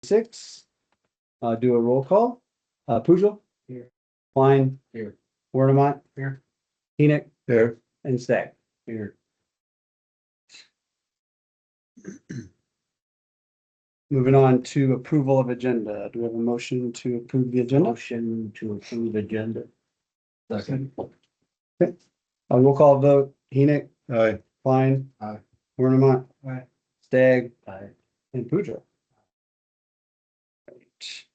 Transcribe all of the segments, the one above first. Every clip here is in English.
6. Do a roll call. Pujol. Here. Klein. Here. Wernemont. Here. Enoch. Here. And Stagg. Here. Moving on to approval of agenda. Do we have a motion to approve the agenda? Motion to approve agenda. Second. Roll call vote. Enoch. Aye. Klein. Aye. Wernemont. Aye. Stagg. Aye. And Pujol. Right.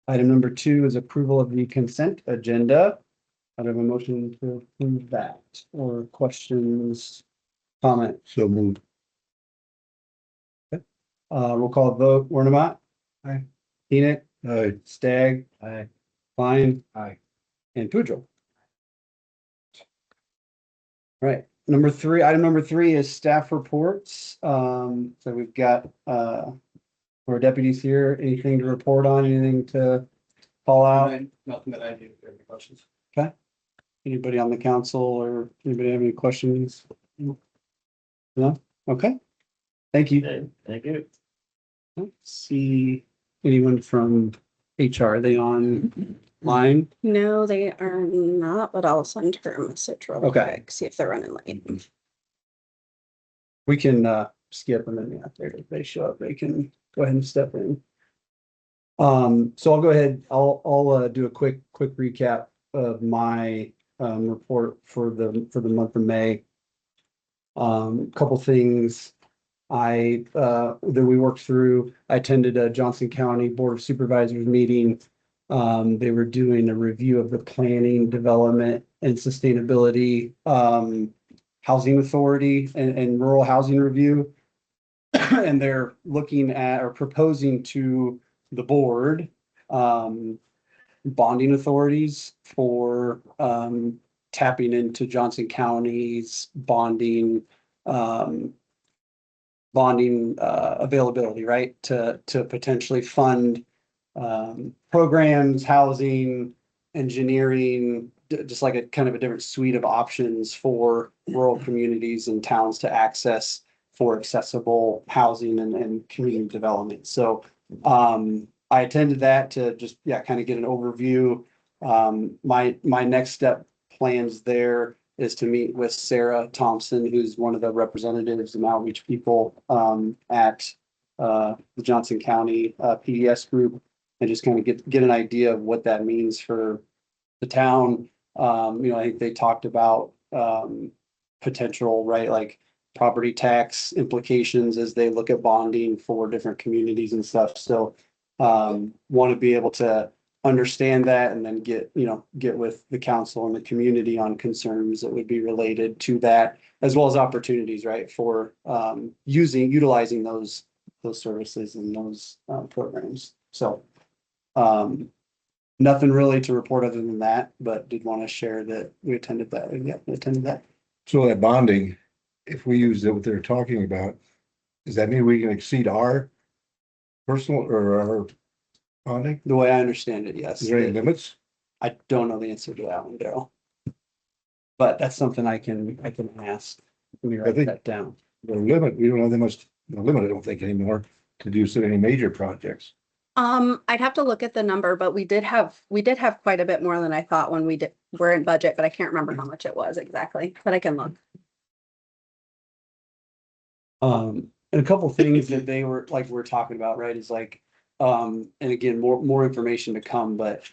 Item number 2 is approval of the consent agenda. I have a motion to approve that, or questions, comments. So moved. Roll call vote. Wernemont. Aye. Enoch. Aye. Stagg. Aye. Klein. Aye. And Pujol. Right. Item number three is staff reports. So we've got our deputies here. Anything to report on? Anything to call out? Nothing that I do. Any questions? Anybody on the council or anybody have any questions? No? Okay. Thank you. Thank you. Let's see anyone from HR. Are they online? No, they are not, but I'll send her a message real Okay. quick, see if they're running late. We can skip and then if they show up, they can go ahead and step in. So I'll go ahead. I'll do a quick recap of my report for the month of May. Couple things that we worked through. I attended a Johnson County Board of Supervisors meeting. They were doing a review of the planning, development, and sustainability housing authority and rural housing review. And they're looking at or proposing to the board bonding authorities for tapping into Johnson County's bonding availability, right? To potentially fund programs, housing, engineering, just like a kind of a different suite of options for rural communities and towns to access for accessible housing and community development. So I attended that to just kind of get an overview. My next step plans there is to meet with Sarah Thompson, who's one of the representatives and outreach people at the Johnson County PDS group, and just kind of get an idea of what that means for the town. I think they talked about potential, right, like property tax implications as they look at bonding for different communities and stuff. So want to be able to understand that and then get with the council and the community on concerns that would be related to that, as well as opportunities, right, for utilizing those services and those programs. So nothing really to report other than that, but did want to share that we attended that. Yeah, we attended that. So that bonding, if we use what they're talking about, does that mean we can exceed our personal or our bonding? The way I understand it, yes. Is there any limits? I don't know the answer to that one, Daryl. But that's something I can ask. Let me write that down. The limit, we don't have that much limit, I don't think, anymore to do so many major projects. I'd have to look at the number, but we did have quite a bit more than I thought when we're in budget, but I can't remember how much it was exactly, but I can look. And a couple things that they were like we're talking about, right, is like and again, more information to come, but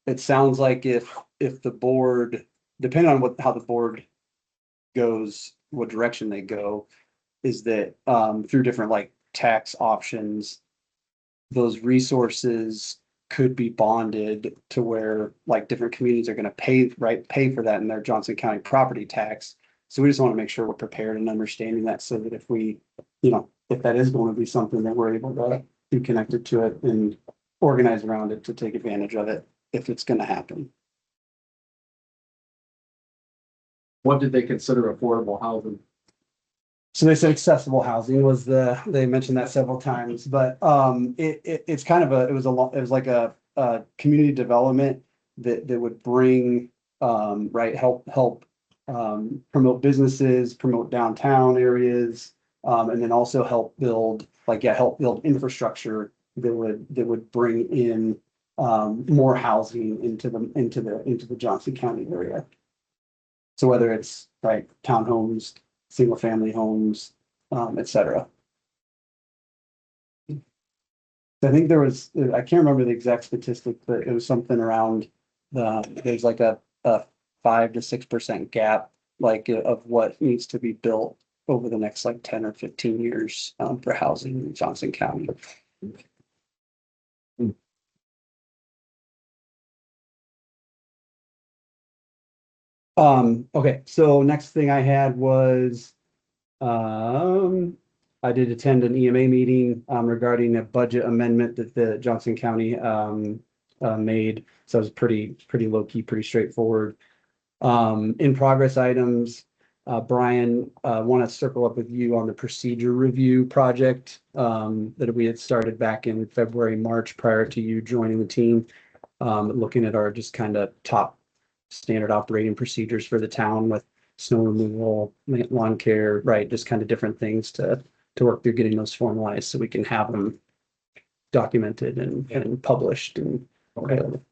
it sounds like if the board, depending on how the board goes, what direction they go, is that through different like tax options, those resources could be bonded to where like different communities are going to pay for that in their Johnson County property tax. So we just want to make sure we're prepared and understanding that, so that if we, if that is going to be something that we're able to be connected to it and organize around it to take advantage of it if it's going to happen. What did they consider affordable housing? So they said accessible housing was they mentioned that several times, but it's kind of it was like a community development that would bring help promote businesses, promote downtown areas, And then also help build, help build infrastructure that would bring in more housing into the Johnson County area. So whether it's townhomes, single family homes, et cetera. I think there was, I can't remember the exact statistic, but it was something around there's like a 5 to 6% gap, of what needs to be built over the next 10 or 15 years for housing in Johnson County. Okay, so next thing I had was, I did attend an EMA meeting, regarding a budget amendment that the Johnson County, made. So it was pretty low key, pretty straightforward. In progress items, Brian, want to circle up with you on the procedure review project, that we had started back in February, March, prior to you joining the team. Looking at our just kind of top standard operating procedures for the town with snow removal, lawn care, right? Just kind of different things to work through getting those formalized so we can have them documented and published and available.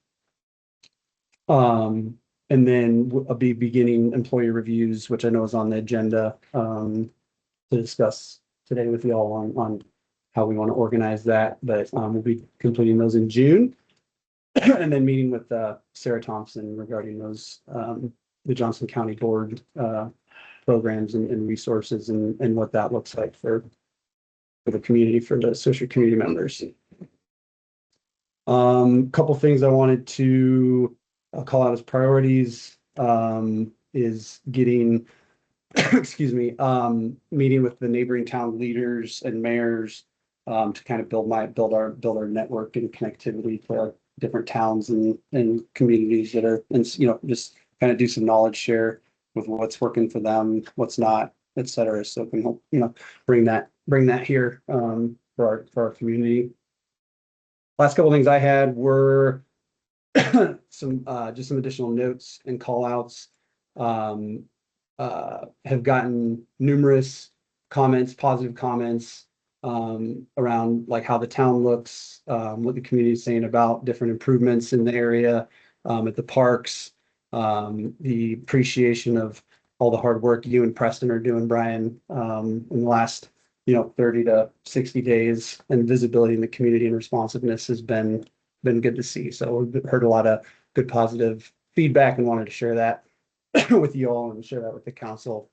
And then I'll be beginning employee reviews, which I know is on the agenda, to discuss today with you all on how we want to organize that, but we'll be completing those in June. And then meeting with Sarah Thompson regarding those, the Johnson County Board programs and resources and what that looks like for the community, for the Swisher community members. Couple things I wanted to call out as priorities, is getting, excuse me, meeting with the neighboring town leaders and mayors, to kind of build our network and connectivity to different towns and communities that are, and just kind of do some knowledge share with what's working for them, what's not, et cetera. So can help, bring that here, for our community. Last couple of things I had were some additional notes and call outs. Have gotten numerous comments, positive comments, around how the town looks, what the community is saying about different improvements in the area, at the parks, the appreciation of all the hard work you and Preston are doing, Brian, in the last 30 to 60 days, and visibility in the community and responsiveness has been good to see. So we've heard a lot of good positive feedback and wanted to share that with you all and share that with the council,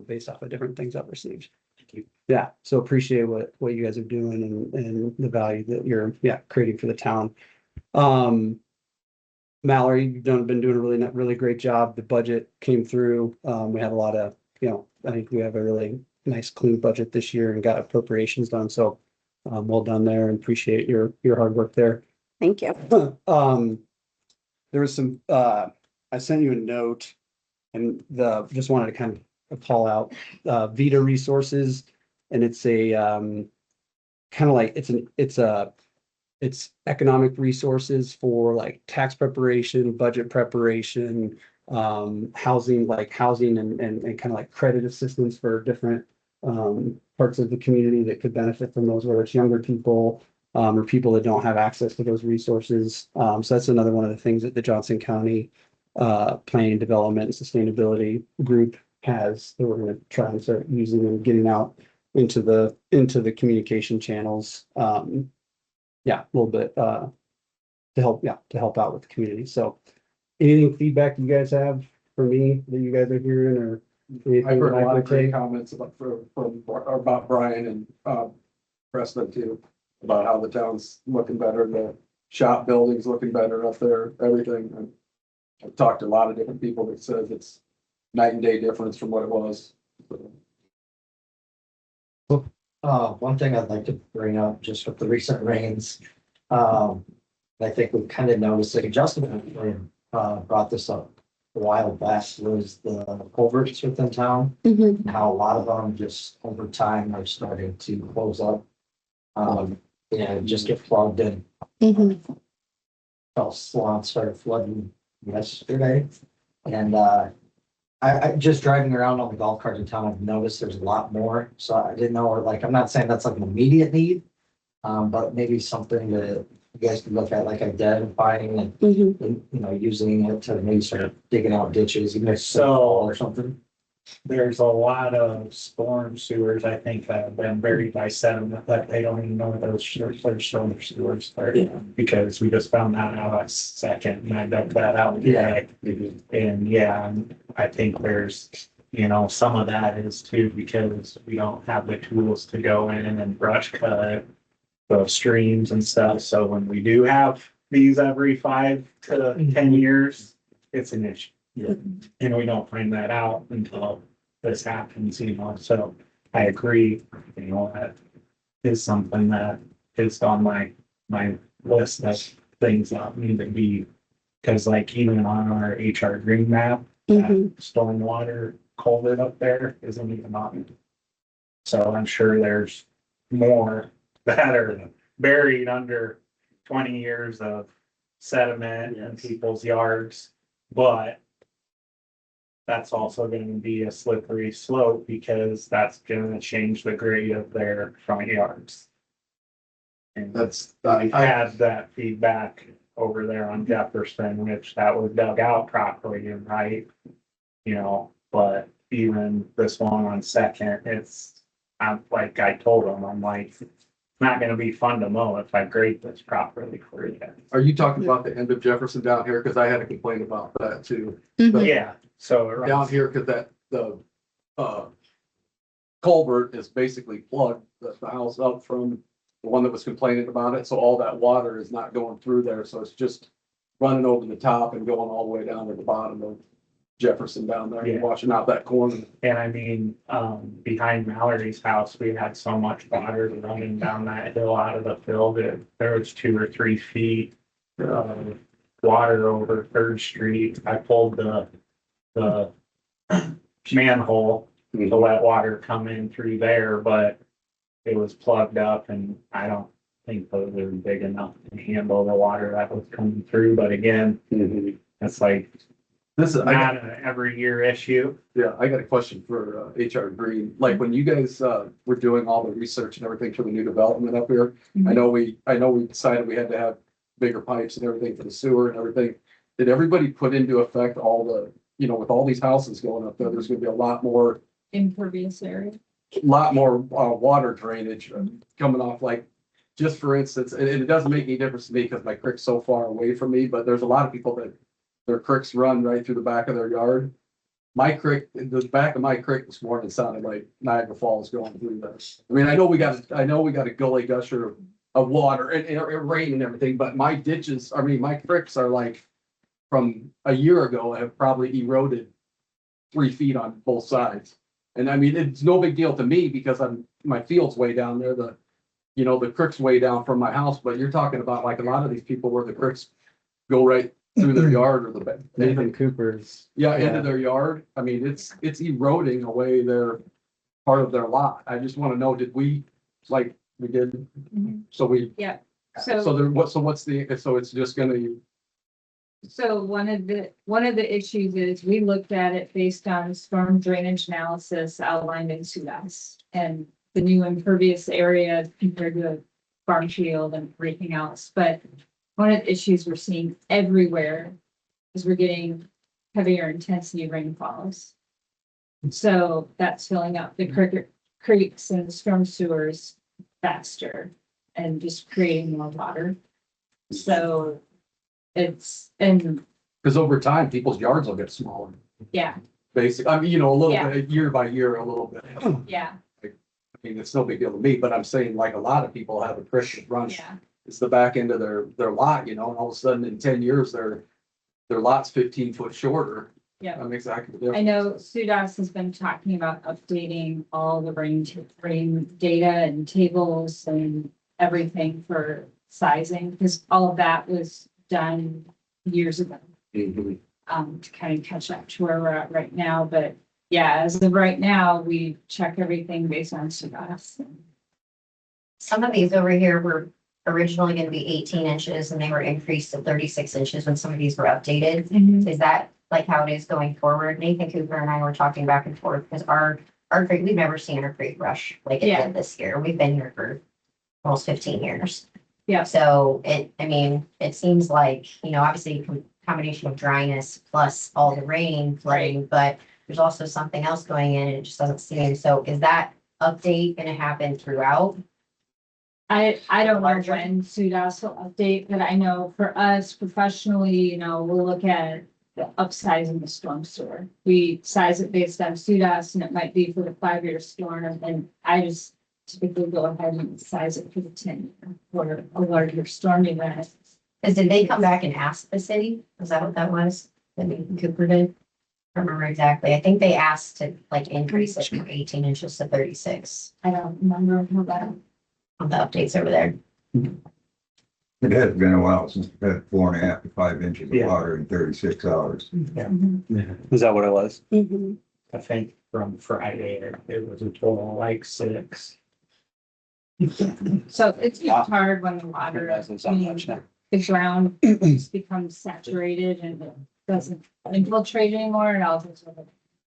based off of different things I've received. Thank you. Yeah, so appreciate what you guys are doing and the value that you're creating for the town. Mallory, you've been doing a really great job. The budget came through. We had a lot of, I think we have a really nice clean budget this year and got appropriations done. So well done there, and appreciate your hard work there. Thank you. There was some, I sent you a note, and just wanted to kind of call out Vita Resources, and it's a kind of it's economic resources for tax preparation, budget preparation, housing and kind of credit assistance for different parts of the community that could benefit from those, whether it's younger people, or people that don't have access to those resources. So that's another one of the things that the Johnson County Planning, Development, and Sustainability group has, that we're going to try and start using and getting out into the communication channels. A little bit to help out with the community. So anything feedback you guys have for me that you guys are hearing, or anything I've heard that a lot I of could great take? comments about Brian and Preston too, about how the town's looking better, the shop building's looking better up there, everything. And I've talked to a lot of different people that says it's night and day difference from what it was. One thing I'd like to bring up, just with the recent rains, I think we've kind of noticed, like Justin brought this up a while back, was the culverts within town, and how a lot of them just over time are starting to close up. Just get plugged in. Salon started flooding yesterday, and I just driving around on the golf cart in town, I've noticed there's a lot more, so I didn't know, like, I'm not saying that's like an immediate need. But maybe something that you guys can look at, like identifying and, Mhm. you know, using it to maybe start digging out ditches, even if it's So- small or something. There's a lot of storm sewers, I think, that have been buried by sediment that they don't even know those are storm sewers are. Because we just found that out last second and I dug that out today. And yeah, I think there's, you know, some of that is too, because we don't have the tools to go in and brush cut the streams and stuff. So when we do have these every 5 to 10 years, it's an issue. Yeah. And we don't find that out until this happens, you know, so I agree, you know, that is something that is on my list of things that need to be. Cause like even on our HR green map, that Mhm. stormwater culvert up there isn't even on it. So I'm sure there's more that are buried under 20 years of sediment in people's yards, but that's also going to be a slippery slope because that's going to change the grade of their front yards. And That's, I had that feedback over there on Jefferson, which that was dug out properly and right, you know, but even this one on Second, I'm like, I told them, I'm like, it's not gonna be fun to mow if I grade this properly for you. Are you talking about the end of Jefferson down here? Cause I had a complaint about that too. Mhm. Yeah, so it Down runs, here, cause uh, culvert is basically plugged the house up from the one that was complaining about it. So all that water is not going through there. So it's just running over the top and going all the way down to the bottom of Jefferson down there, Yeah. washing out that corner. and I mean, behind Mallory's house, we had so much water running down that hill out of the field that there was 2 or 3 feet of water over Third Street. I pulled the manhole to let water come in through there, but it was plugged up and I don't think those are big enough to handle the water that was coming through. But again, it's like This is, not an every year issue. yeah, I got a question for HR Green. Like when you guys were doing all the research and everything for the new development up here, I know we decided we had to have bigger pipes and everything for the sewer and everything. Did everybody put into effect all the, you know, with all these houses going up there, there's gonna be a lot more Impervious area. water drainage coming off, like, just for instance, and it doesn't make any difference to me because my creek's so far away from me, but there's a lot of people that their creeks run right through the back of their yard. My creek, the back of my creek this morning sounded like Niagara Falls going through this. I mean, I know we got a gully gusher of water and rain and everything, but my ditches, I mean, my creeks are like from a year ago have probably eroded 3 feet on both sides. And I mean, it's no big deal to me because my field's way down there, the creek's way down from my house, but you're talking about like a lot of these people where the creeks go right through their yard or the. Nathan Cooper's. Yeah, into their yard. I mean, it's eroding away their part of their lot. I just want to know, did we, like, we did, so we, Yeah, so so, so it's just gonna, so one of the issues is we looked at it based on storm drainage analysis outlined in SUDAS. And the new impervious area compared to a farm field and everything else, but one of the issues we're seeing everywhere is we're getting heavier intensity rainfalls. So that's filling up the creeks and storm sewers faster and just creating more water. So and because over time, people's yards will get smaller, yeah, basic, I mean, a little Yeah. bit, year by year, a little bit. I yeah, mean, it's no big deal to me, but I'm saying like a lot of people have a creek that runs, yeah. it's the back end of their lot, and all of a sudden in 10 years, their lot's 15 foot shorter. Yeah. That makes exactly the difference. I know SUDAS has been talking about updating all the rain data and tables and everything for sizing, because all of that was done years ago. Mhm. To kind of catch up to where we're at right now, but yeah, as of right now, we check everything based on SUDAS. Some of these over here were originally going to be 18 inches and they were increased to 36 inches when some of these were updated. Is that like how it is going forward. Nathan Cooper and I were talking back and forth because our creek, we've never seen our creek rush like it Yeah. did this year. We've been here for almost 15 years. Yeah. So I mean, it seems like, obviously combination of dryness plus all the rain flooding, but there's also something else going in and it just doesn't seem. So is that update gonna happen throughout? I don't know Larger. when SUDAS will update, but I know for us professionally, we'll look at the upsizing the storm sewer. We size it based on SUDAS and it might be for the 5-year storm, and I just typically go ahead and size it for the 10-year for a larger storm event. Because did they come back and ask the city? Was that what that was? That Nathan Cooper did? I don't remember exactly. I think they asked to like increase it from 18 inches to 36 I don't remember how that. on the updates over there. It has been a while since we've had 4.5 to 5 inches of Yeah. water in 36 hours. Is that what it was? Mhm. I think from Friday, it was a total of like 6. So it's Wow. just hard when the water, Doesn't sound much now. the ground just becomes saturated and it doesn't infiltrate anymore and all this other.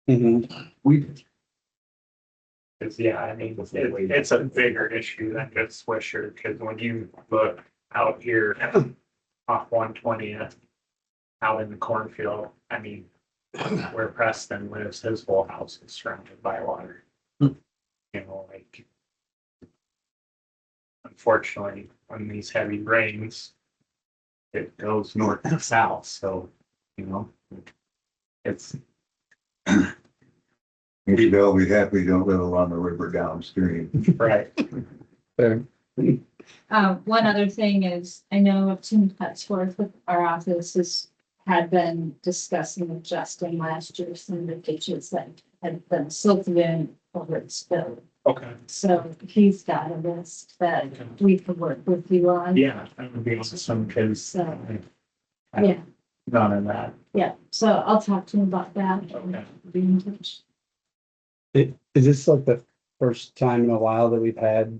Mhm. We, Cause yeah, I mean, it's a bigger issue than just Swisher, cause when you look out here off 120th, out in the cornfield, I mean, where Preston lives, his whole house is surrounded by water. Like. Unfortunately, when these heavy rains, it goes north and south, so, it's, They'll be happy they don't live along the river downstream. right. One other thing is, I know Tim Cutsworth with our office had been discussing adjusting last year some of the ditches that had been silted in over its spill. Okay. So he's got a list that we could work with you on. Yeah, that would be awesome, cause. So, yeah, None of that. yeah. So I'll talk to him about that. Okay. Be in touch. Is this like the first time in a while that we've had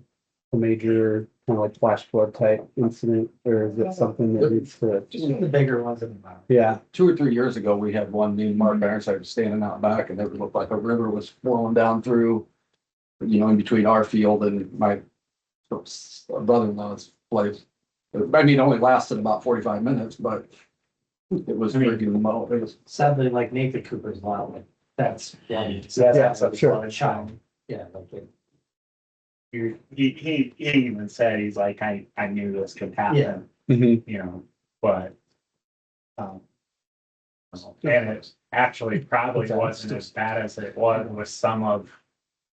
a major kind of like flash flood type incident, or is it something that needs to? Just the bigger ones in the mouth. Yeah, 2 or 3 years ago, we had one, me and Mark Ironside was standing out back and it looked like a river was flowing down through, in between our field and my brother-in-law's place. I mean, it only lasted about 45 minutes, but it was freaking remote. It was, Sadly, like Nathan Cooper's lot, like that's. Yeah, That's sure. a child. Yeah, like it. He even said, he's like, I knew this could happen. Yeah. But. And it actually probably wasn't as bad as it was with some of,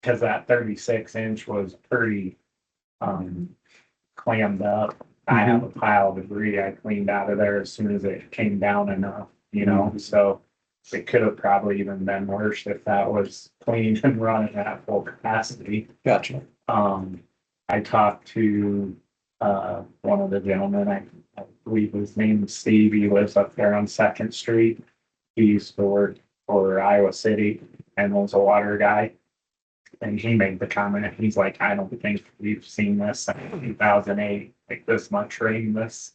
cause that 36-inch was pretty, clammed up. I have a pile of debris I cleaned out of there as soon as it came down enough, so it could have probably even been worse if that was clean and running at full capacity. gotcha. I talked to, one of the gentlemen, I believe his name is Steve, he lives up there on Second Street. He used to work for Iowa City and was a water guy. And he made the comment, he's like, I don't think we've seen this since 2008, like this much rain this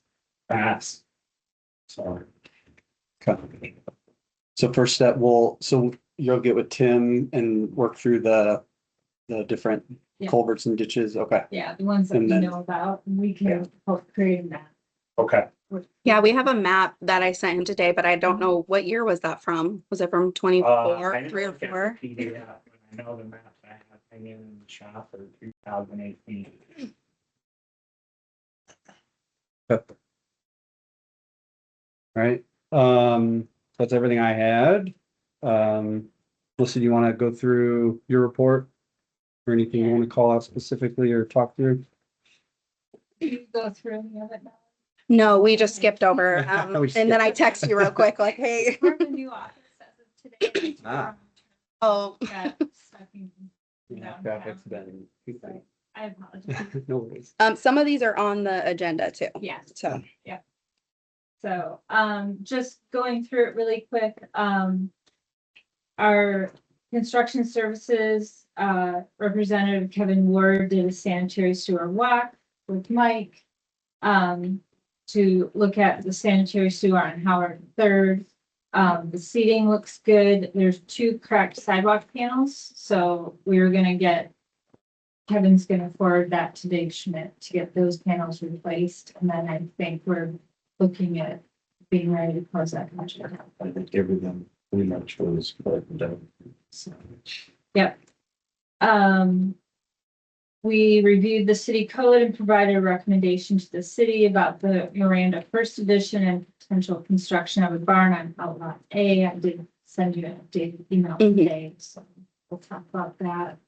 fast. So. Okay. So first step, so you'll get with Tim and work through the different Yeah. culverts and ditches, okay. Yeah, the ones that And we then- know about, and we can help create that. Okay. Yeah, we have a map that I sent him today, but I don't know what year was that from? Was it from I 24, didn't 3 or look at the 4? PDF, but I know the maps I have hanging in the shop are 2018. Right, that's everything I had. Melissa, do you want to go through your report? Or anything you want to call out specifically or talk through? You go through any of it now. No, we just skipped over, We and then I text you real quick, like, hey. We're in the new office as of today. Ah. Oh. Got stuck in downtown. Traffic's been. So, I apologize. No worries. Some of these are on the agenda too, Yeah. so. So, just going through it really quick, our construction services, Representative Kevin Ward did a sanitary sewer walk with Mike. To look at the sanitary sewer on Howard 3rd. The seating looks good. There's 2 cracked sidewalk panels, so we're gonna get. Kevin's gonna forward that to Dave Schmidt to get those panels replaced, and then I think we're looking at being ready to close that project. I think everything pretty much was put down. So, yep. We reviewed the city code and provided a recommendation to the city about the Miranda First Edition and potential construction of a barn on Outlot A. I did send you an updated email Mhm. today, so we'll talk about that,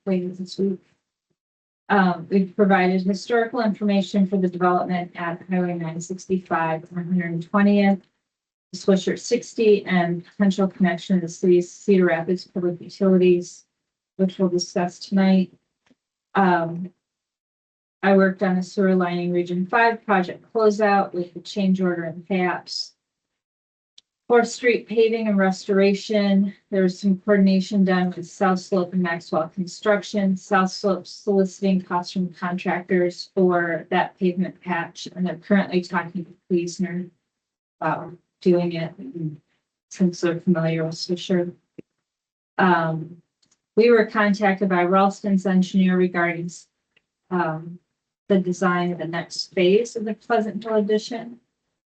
later this week. We've provided historical information for the development at Highway 965, 120th, Swisher 60, and potential connection to the city's Cedar Rapids public utilities, which we'll discuss tonight. I worked on a sewer lining Region 5 project closeout with the change order and PAPs. 4th Street paving and restoration. There was some coordination done with South Slope and Maxwell Construction. South Slope soliciting costs from contractors for that pavement patch, and they're currently talking to Pleasner about doing it since they're familiar with Swisher. We were contacted by Ralston's engineer regarding the design of the next phase of the Pleasantville addition.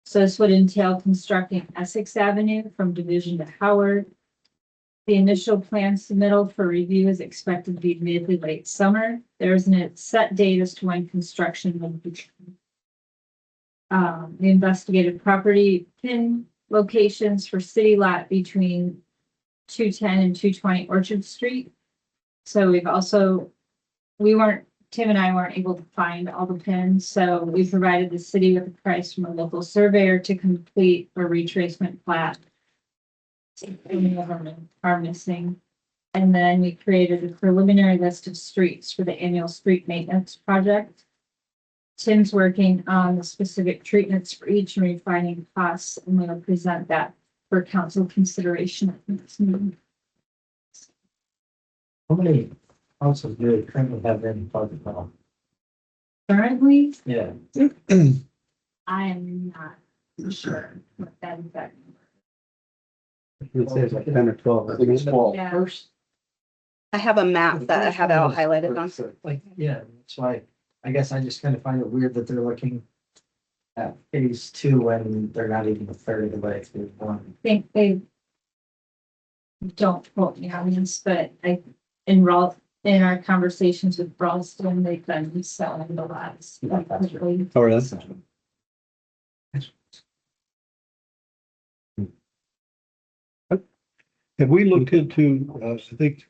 So this would entail constructing Essex Avenue from Division to Howard. The initial plan submittal for review is expected to be mid to late summer. There isn't a set date as to when construction will begin. The investigated property pin locations for city lot between 210 and 220 Orchard Street. So Tim and I weren't able to find all the pins, so we provided the city with a price from a local surveyor to complete a retracement plat. Any of them are missing. And then we created a preliminary list of streets for the annual street maintenance project. Tim's working on the specific treatments for each and refining costs, and we'll present that for council consideration at the next meeting. How many houses do they currently have in Pleasantville? Currently, Yeah. I am not sure what that exact. It says like 10 or 12. I think it's 12. Yeah. First, I have a map that I have it all highlighted on. like, yeah, that's why, I guess I just kind of find it weird that they're looking at phase 2 when they're not even a third of the way through 1. Think they don't quote me on this, but in our conversations with Ralston, they've been selling the lots. quickly. Oh, really? Have we looked into, I think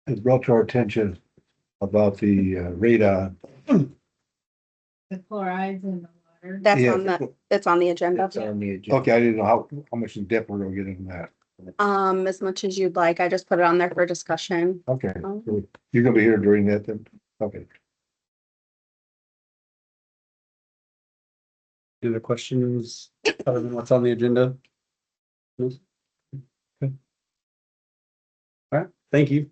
it brought to our attention about the radon. The chlorides in the water. That's Yeah. on it's on the agenda. Okay, I didn't know how much in depth we're gonna get into that. As much as you'd like. I just put it on there for discussion. Okay, Oh. so you're gonna be here during that then? Okay. Any other questions other than what's on the agenda? No? Okay. All right, thank you.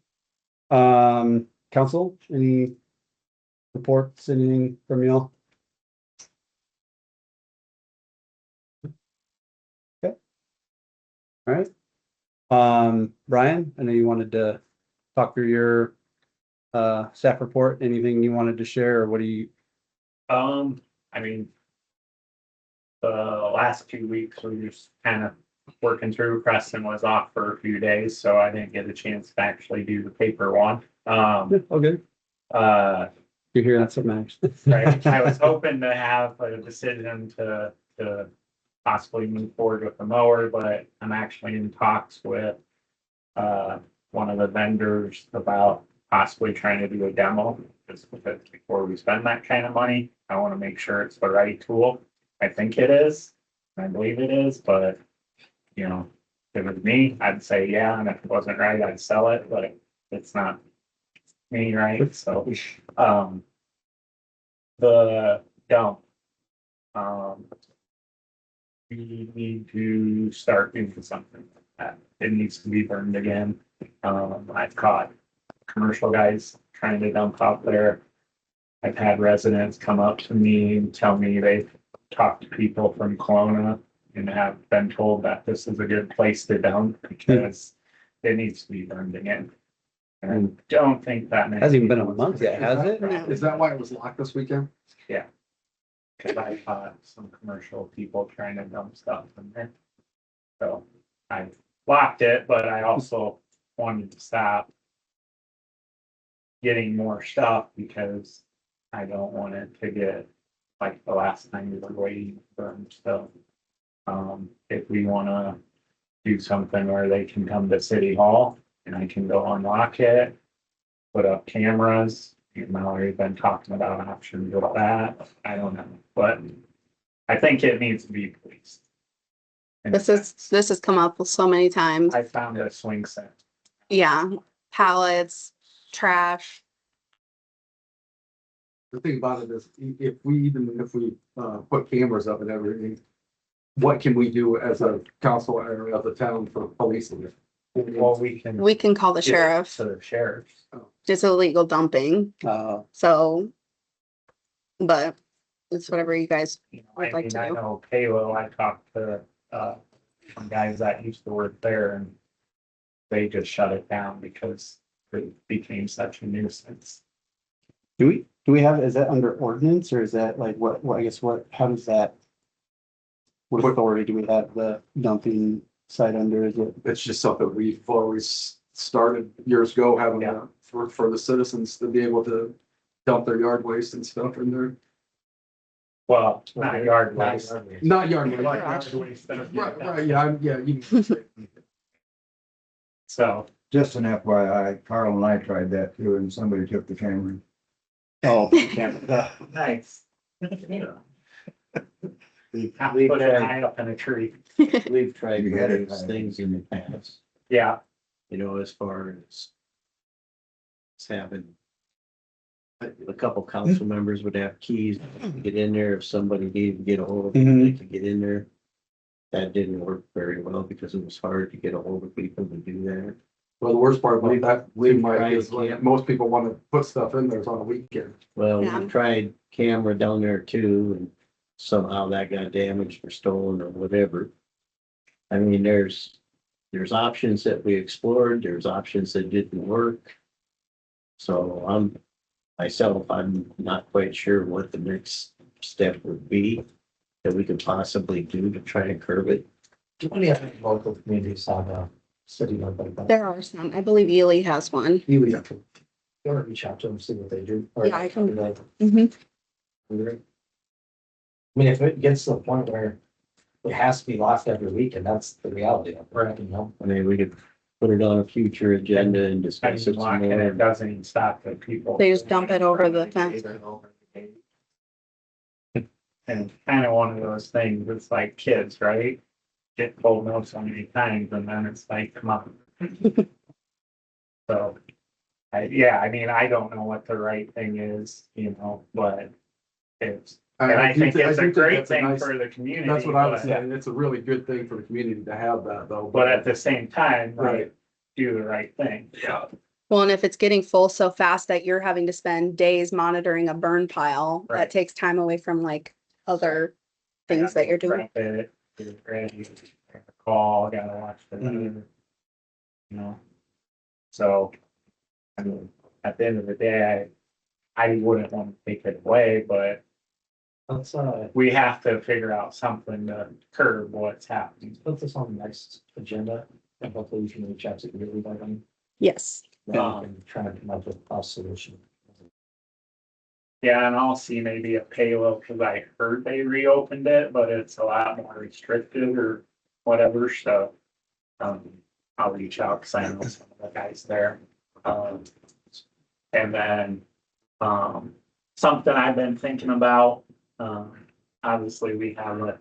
Council, any reports, anything from y'all? Okay. All right. Brian, I know you wanted to talk through your staff report. Anything you wanted to share, or what do you? I mean, the last 2 weeks we were just kind of working through. Preston was off for a few days, so I didn't get a chance to actually do the paper one. Okay, you're here, that's what matters. Right, I was hoping to have a decision to possibly move forward with the mower, but I'm actually in talks with one of the vendors about possibly trying to do a demo. Just because before we spend that kind of money, I want to make sure it's the right tool. I think it is, I believe it is, but you know, if it was me, I'd say yeah, and if it wasn't right, I'd sell it, but it's not me, right? So the dump. We need to start doing something like that. It needs to be burned again. I've caught commercial guys trying to dump out there. I've had residents come up to me and tell me they've talked to people from Kelowna and have been told that this is a good place to dump because it needs to be burned again. And I don't think that many. Hasn't even been a people- month yet, has it? No. Is that why it was locked this weekend? Cause I caught some commercial people trying to dump stuff in there. So I blocked it, but I also wanted to stop getting more stuff because I don't want it to get like the last time we were waiting for them. So if we wanna do something where they can come to City Hall and I can go unlock it, put up cameras. You've already been talking about options with that. I don't know, but I think it needs to be policed. And This has come up so many times. I found a swing set. Yeah, pallets, trash. The thing about it is, if we put cameras up and everything, what can we do as a council or as a town for policing it? Well, we can. We can call the give it sheriff. To the sheriff. It's illegal dumping, so. But it's whatever you guys, You know, Would I like mean, to I do. know Kalo, I talked to, some guys that used to work there and they just shut it down because it became such a nuisance. Do we have, is that under ordinance or is that like what, I guess how does that? What authority do we have the dumping site under? Is it? It's just something we've always started years ago, having Yeah. for the citizens to be able to dump their yard waste and stuff in there. Well, not yard waste. Not yard waste. Like yard waste that are- Right, yeah, you. So, Just an FYI, Carl and I tried that too, and somebody took the camera. Oh, can't. nice. We've Put it tried, high up in a tree. we've tried You had it, various things in the past, Yeah, you know, as far as it's happened. A couple council members would have keys to get in there if somebody needed to get a hold of them, they could get in there. That didn't work very well because it was hard to get a hold of people to do that. Well, the worst part about that, We've Mike, tried is like, camp- most people want to put stuff in there on a weekend. Well, Yeah. we tried camera down there too, and somehow that got damaged or stolen or whatever. I mean, there's options that we explored, there's options that didn't work. So I'm not quite sure what the next step would be that we could possibly do to try and curb it. Do any other local communities have a city like that? there are some. I believe Ely has one. You would have to, you want to reach out to them, see what they do. Or- Yeah, I can- Like, Mhm. I mean, if it gets to the point where it has to be locked every week, and that's the reality of it, you know? I mean, we could put it on a future agenda and I discuss mean, it some locking it more. doesn't even stop the people. They just dump it over the fence. And kind of one of those things, it's like kids, right? Get told no so many times and then it's like, come on. So, I mean, I don't know what the right thing is, you know, but it's, and I do think thi- it's do a think great that's a thing nice- for the community. That's what I was but- saying. It's a really good thing for the community to have that though. But at the same time, Right. do the right thing. Yeah. Well, and if it's getting full so fast that you're having to spend days monitoring a burn pile, Right. that takes time away from like other things that you're doing. Prep it, get it ready, make a call, gotta watch the weather. Mhm. You know? So, I mean, at the end of the day, I wouldn't want to take it away, but Let's, we have to figure out something to curb what's happening. put this on the next agenda, and hopefully you can reach out to everybody, Yes. trying to come up with a solution. Yeah, and I'll see maybe a payload, cause I heard they reopened it, but it's a lot more restricted or whatever, so. I'll reach out, cause I know some of the guys there. And then, something I've been thinking about, obviously we have a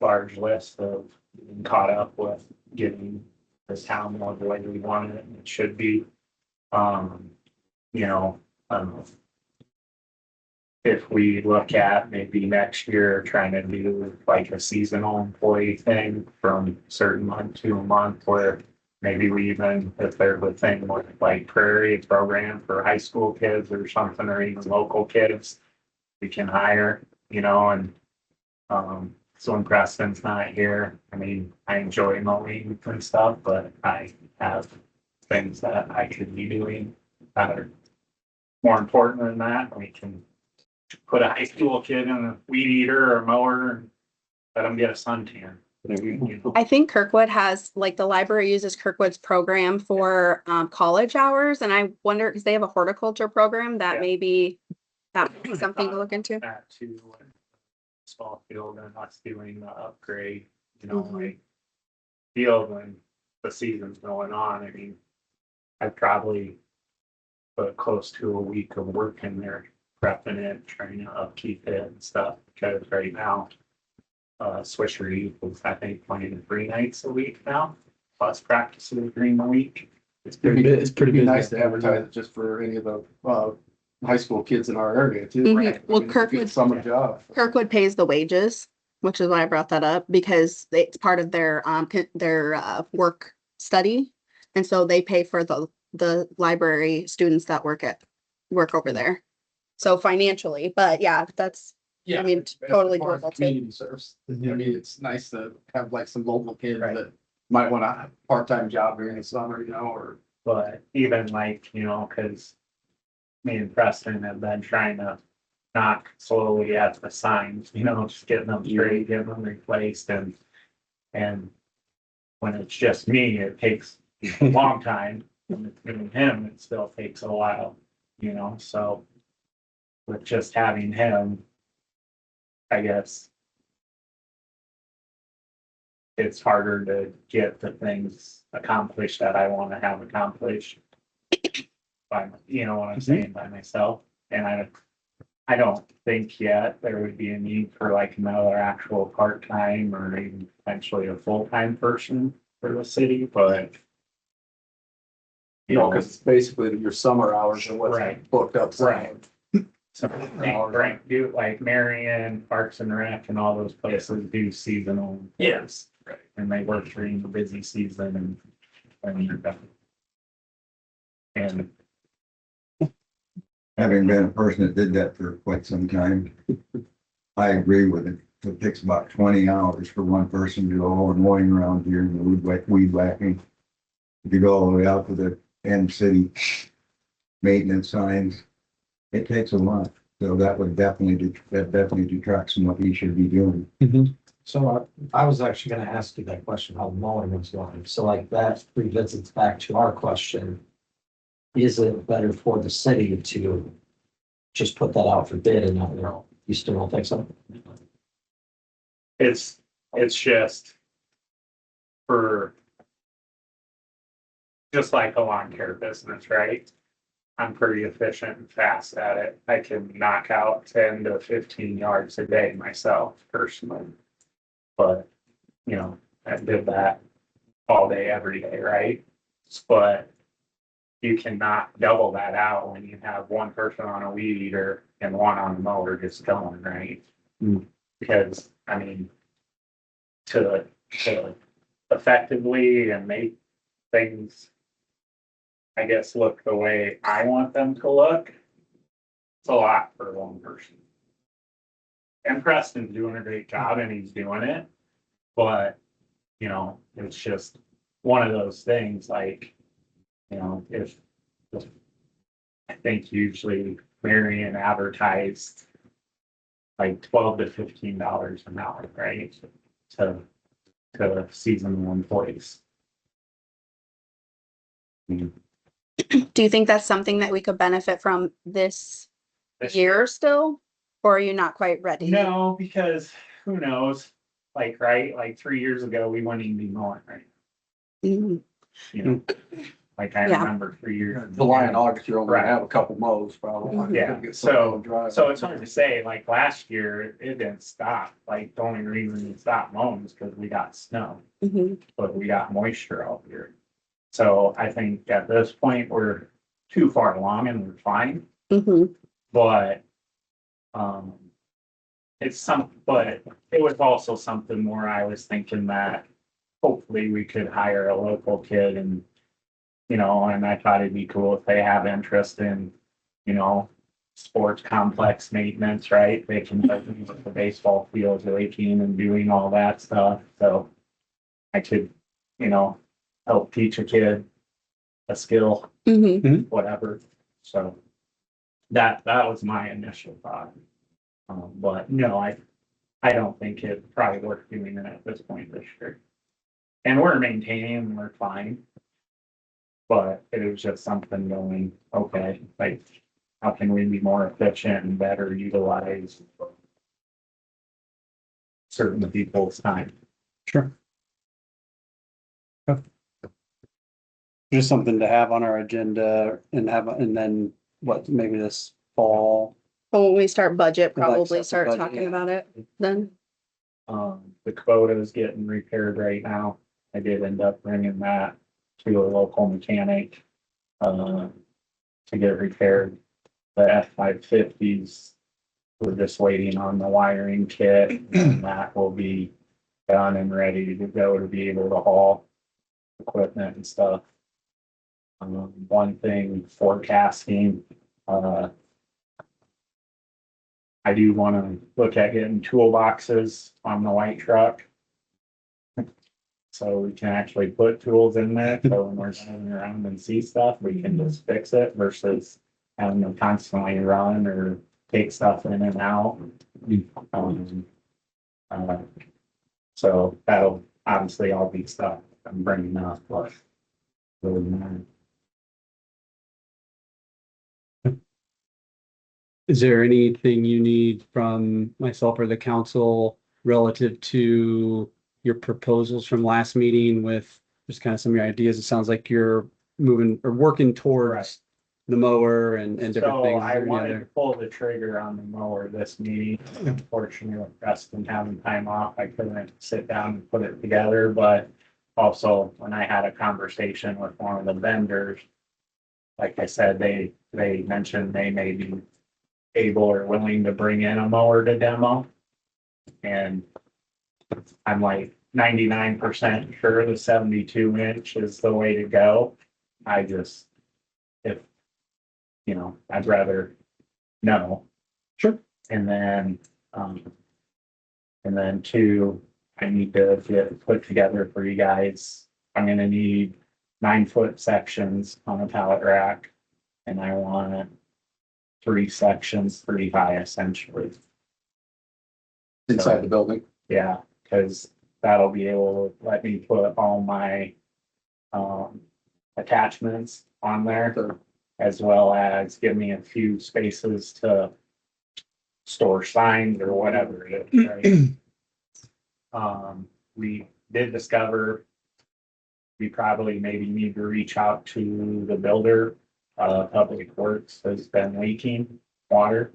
large list of being caught up with getting the town more the way we want it, and it should be. You know, if we look at maybe next year trying to do like a seasonal employee thing from certain month to a month where maybe we even, if there's a thing like prairie program for high school kids or something, or even local kids, we can hire, you know, and So when Preston's not here, I mean, I enjoy mowing and stuff, but I have things that I could be doing that are more important than that. We can put a high school kid in a weed eater or mower and let them get a suntan. You know, I think Kirkwood has, like, the library uses Kirkwood's program for college hours, and I wonder, because they have a horticulture program that Yeah. maybe that might be something to look into. That too, and small field and us doing the upgrade, you know, Mhm. like field when the season's going on. I mean, I probably put close to a week of work in there, prepping it, trying to upkeep it and stuff, because right now, Swisher Youth is, I think, playing 3 nights a week now, plus practices during the week. It's pretty nice to advertise it just for any of the, high school kids in our area too. Mhm. right? I Well, mean, it's a good Kirkwood- Summer job. Kirkwood pays the wages, which is why I brought that up, because it's part of their work study. And so they pay for the library students that work over there. So financially, but yeah, that's, I mean, As totally far as doable too. Community service. I mean, it's nice to have like some local kids Right. that might want a part-time job during the summer, you know, or. But even like, you know, cause me and Preston have been trying to knock slowly at the signs, you know, just getting them straight, getting them replaced and when it's just me, it takes a long time. When it's been him, it still takes a while, you know, so with just having him, I guess it's harder to get the things accomplished that I want to have accomplished by, you know what I'm saying, by myself. And I don't think yet there would be a need for like another actual part-time or even potentially a full-time person for the city, but You know, cause it's basically your summer hours and what's Right. booked up. Right. So, right, do like Marion, Parks and Rec and all those places do seasonal. Yes. Right. And they work during the busy season and you're done. And Having been a person that did that for quite some time, I agree with it. It takes about 20 hours for one person to do all the mowing around here and the weed whacking. If you go all the way out to the end city maintenance signs, it takes a lot. So that would definitely detracts from what he should be doing. So I was actually gonna ask you that question, how mowing was going. So like that revisits back to our question. Is it better for the city to just put that out for bid and not, you still don't think so? it's just for just like a lawn care business, right? I'm pretty efficient and fast at it. I can knock out 10 to 15 yards a day myself personally. But, you know, I did that all day, every day, right? But you cannot double that out when you have one person on a weed eater and one on a mower just going, right? Because, I mean, to effectively and make things, I guess, look the way I want them to look, it's a lot for one person. And Preston's doing a great job and he's doing it, but, you know, it's just one of those things like, you know, if I think usually Marion advertised like $12 to $15 an hour, right? To seasonal employees. Do you think that's something that we could benefit from this year still? Or are you not quite ready? No, because who knows? Like, right, like 3 years ago, we wouldn't even be mowing, right? Mhm. You know, like I Yeah. remember 3 years. July and August, you're only gonna Right. have a couple mows probably. Mhm. Yeah, Get so- something dry. So it's hard to say, like last year, it didn't stop, like the only reason it stopped mowing is because we got snow, Mhm. but we got moisture out here. So I think at this point, we're too far along and we're fine, Mhm. but but it was also something where I was thinking that hopefully we could hire a local kid and, you know, and I thought it'd be cool if they have interest in, you know, sports complex maintenance, right? They can help me with the baseball fields, raking and doing all that stuff, so I could, help teach a kid a skill, whatever, so that was my initial thought. But no, I don't think it's probably worth doing it at this point this year. And we're maintaining and we're fine. But it was just something going, okay, like, how can we be more efficient and better utilize certain people's time? Sure. Just something to have on our agenda and then what, maybe this fall. But when we start budget, Well, like probably set the start budget, talking yeah. about it then. The Kubota is getting repaired right now. I did end up bringing that to a local mechanic, to get repaired. The F-550s, we're just waiting on the wiring kit, and that will be done and ready to go to be able to haul equipment and stuff. One thing, forecasting, I do want to look at getting toolboxes on the white truck. So we can actually put tools in there, so when we're driving around and see stuff, we can just fix it versus having to constantly run or take stuff in and out. So that'll obviously all be stuff I'm bringing up, but really matter. Is there anything you need from myself or the council relative to your proposals from last meeting with just kind of some of your ideas? It sounds like you're moving or working towards the mower and different So things. Is I there any wanted to other- pull the trigger on the mower this meeting. Unfortunately, with Preston having time off, I couldn't sit down and put it together, but also when I had a conversation with one of the vendors, like I said, they mentioned they may be able or willing to bring in a mower to demo. And I'm like 99% sure the 72-inch is the way to go. I just, if, I'd rather know. Sure. And then two, I need to get put together for you guys. I'm gonna need 9-foot sections on a pallet rack, and I want 3 sections, 3 high essentially. Inside the building. Yeah, because that'll be able to let me put all my attachments on there, as well as give me a few spaces to store signs or whatever it is, right? We did discover we probably maybe need to reach out to the builder. Public Works has been leaking water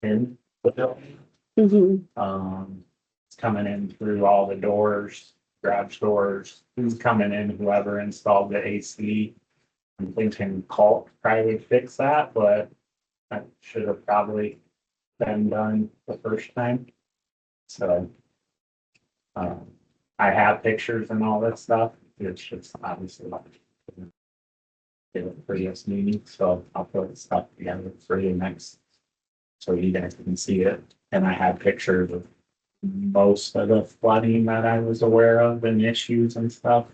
in the building. It's coming in through all the doors, garage doors, who's coming in, whoever installed the AC. I'm thinking Colt probably would fix that, but that should have probably been done the first time. So, I have pictures and all that stuff. It's just obviously like for this meeting, so I'll put stuff together for you next, so you guys can see it. And I have pictures of most of the flooding that I was aware of and issues and stuff.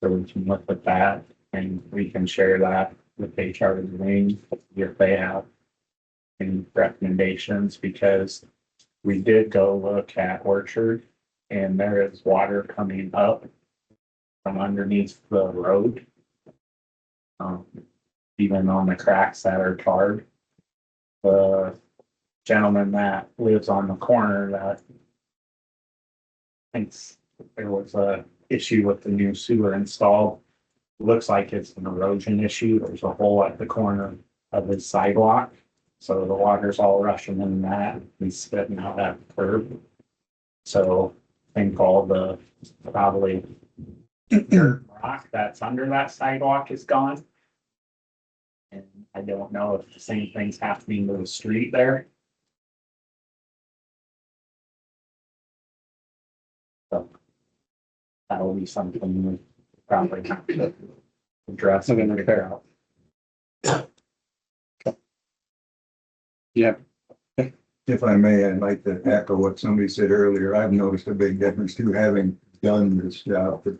So we can look at that and we can share that with HR Wing if they have any recommendations, because we did go look at Orchard and there is water coming up from underneath the road. Even on the cracks that are tarred. The gentleman that lives on the corner that thinks there was a issue with the new sewer installed. Looks like it's an erosion issue. There's a hole at the corner of his sidewalk. So the water's all rushing in that. He's spitting out that curb. So I think all the probably dirt and rock that's under that sidewalk is gone. And I don't know if the same thing's happening to the street there. So that'll be something we probably have to address and figure out. Yeah. If I may, I'd like to echo what somebody said earlier. I've noticed a big difference too, having done this job for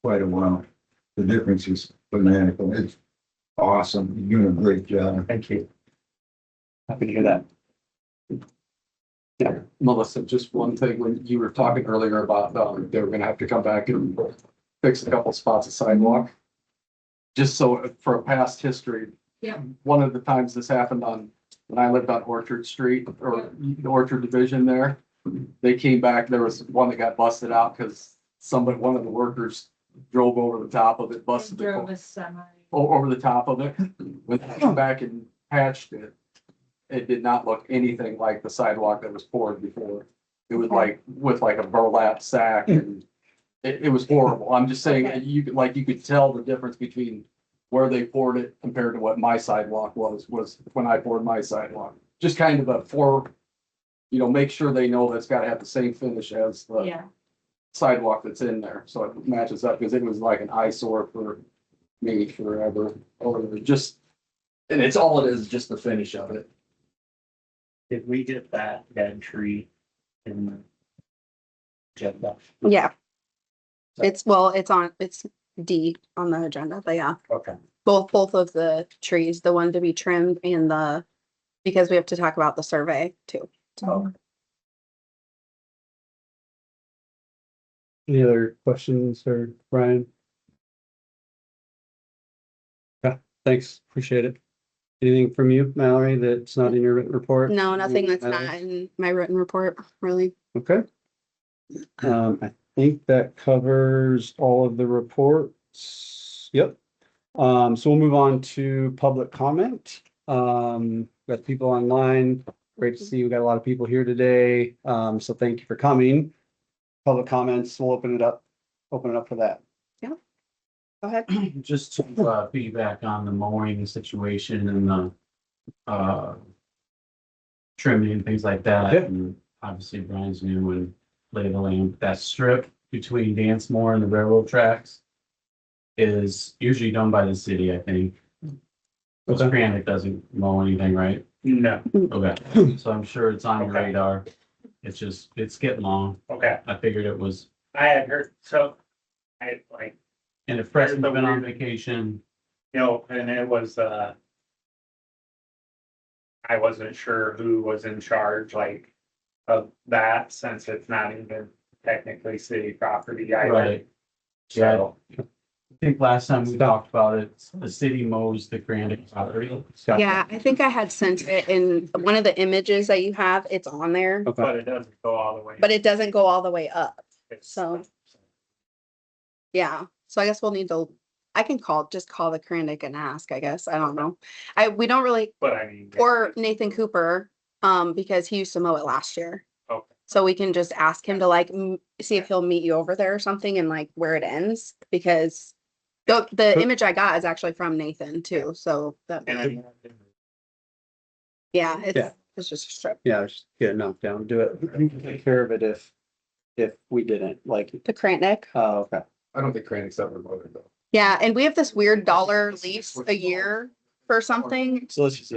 quite a while. The difference is fanatical. It's awesome. You're doing a great job. Thank you. Happy to hear that. Melissa, just one thing, when you were talking earlier about, they were gonna have to come back and fix a couple spots of sidewalk. Just so for a past history. Yeah. One of the times this happened when I lived on Orchard Street or the Orchard Division there. They came back, there was one that got busted out because one of the workers drove over the top of it, busted the Drove a semi. over the top of it. When they came back and patched it, it did not look anything like the sidewalk that was poured before. It was like with like a burlap sack and it was horrible. I'm just saying, Okay. you could tell the difference between where they poured it compared to what my sidewalk was when I poured my sidewalk. Just kind of make sure they know that's gotta have the same finish as the Yeah, sidewalk that's in there, so it matches up, because it was like an eyesore for me forever, or just, and it's all it is, just the finish of it. Did we get that dead tree in the agenda? Yeah. It's D on the agenda, but yeah, Okay. both of the trees, the one to be trimmed and because we have to talk about the survey too. So Any other questions for Brian? Yeah, thanks. Appreciate it. Anything from you, Mallory, that's not in your written report? no, nothing that's Mallory? not in my written report, really. Okay. I think that covers all of the reports. Yep. So we'll move on to public comment. Got people online. Great to see we got a lot of people here today. So thank you for coming. Public comments, we'll open it up for that. Go ahead. Just to piggyback on the mowing situation and the trimming and things like that. Yeah. And obviously Brian's new and lay the land. That strip between Dancemore and the railroad tracks is usually done by the city, I think. Because Okay. Granite doesn't mow anything, right? No, Okay, so I'm sure it's on your Okay. radar. It's getting long. okay. I figured it was, I had heard, so I like, and if Preston's There's the been on weird- vacation, and it was, I wasn't sure who was in charge, like, of that, since it's not even technically city property either. right? So, I think last time we talked about it, the city mows the Granite property. Yeah, I think I had sent it in one of the images that you have, it's on there, Okay. but it doesn't go all the way. but it doesn't go all the way up. It's- so- Yeah, so I guess I can just call the Kranich and ask, I guess. I don't know. We don't really, But I mean. or Nathan Cooper, because he used to mow it last year. Okay. So we can just ask him to like, see if he'll meet you over there or something and like where it ends, because the image I got is actually from Nathan too, so that, And I. yeah, Yeah. it's just a strip. Yeah, just get it knocked down, do it. You can take care of it if we didn't, like, The Kranich. oh, okay. I don't think Cranick's ever voted though. Yeah, and we have this weird dollar lease a year for something. So let's just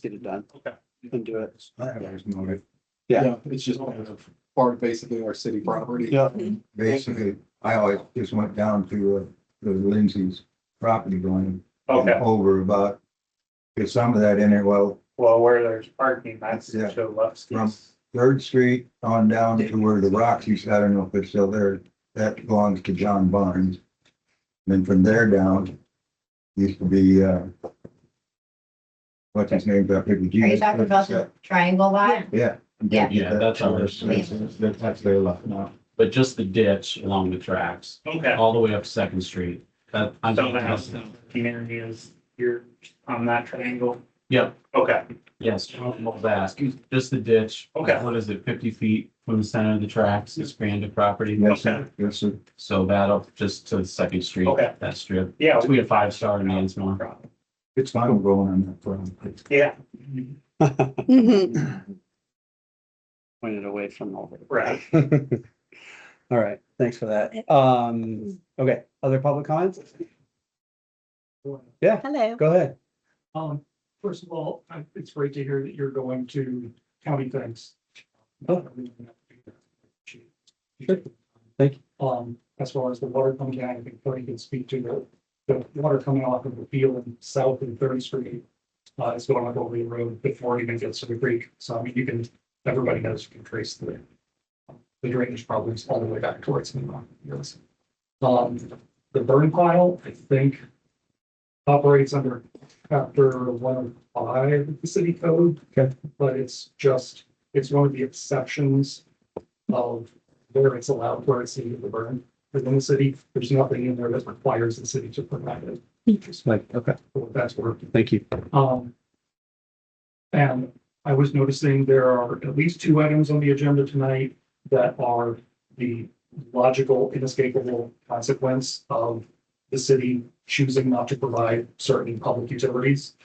get it done. Okay. And do it. There's no, Yeah. It's just part of basically our city property. Yeah. basically, I always just went down to the Lindsay's property line. and Okay, Over about, get some of that in there, well, well, where there's parking, that's Yeah. Cholupski's. Third Street on down to where the Roxy's, I don't know if it's still there, that belongs to John Barnes. Then from there down, used to be, what's his name, back there? Are you talking about the triangle lot? Yeah. Yeah. Yeah, that's ours. That's their lot now. But just the ditch along the tracks, Okay. all the way up Second Street. That, I'm So that's the area is you're on that triangle? Yep, Okay, yes, all that, just the ditch. Okay. What is it, 50 feet from the center of the tracks, it's Granite property. Yes, sir. Yes, sir. So that up just to the Second Street. Okay. That strip. yeah. We have 5-star in No Dansmore. problem. It's fine going on that front. Yeah, Mhm. Pointed away from all of it. right. All right, thanks for that. Okay, other public comments? Yeah, Hello. go ahead. First of all, it's great to hear that you're going to county things. Oh. Sure. Thank you. As well as the water coming down, I think Tony can speak to the water coming off of the field south of Third Street. Is going up over the road before it even gets to the creek. So I mean, everybody knows you can trace the drainage problems all the way back towards the the burn pile, I think, operates under chapter 105 of the city code. Okay. But it's one of the exceptions of where it's allowed, where it's needed to burn. Within the city, there's nothing in there that requires the city to provide it. you. Like, okay, That's where. thank you. And I was noticing there are at least 2 items on the agenda tonight that are the logical, inescapable consequence of the city choosing not to provide certain public utilities.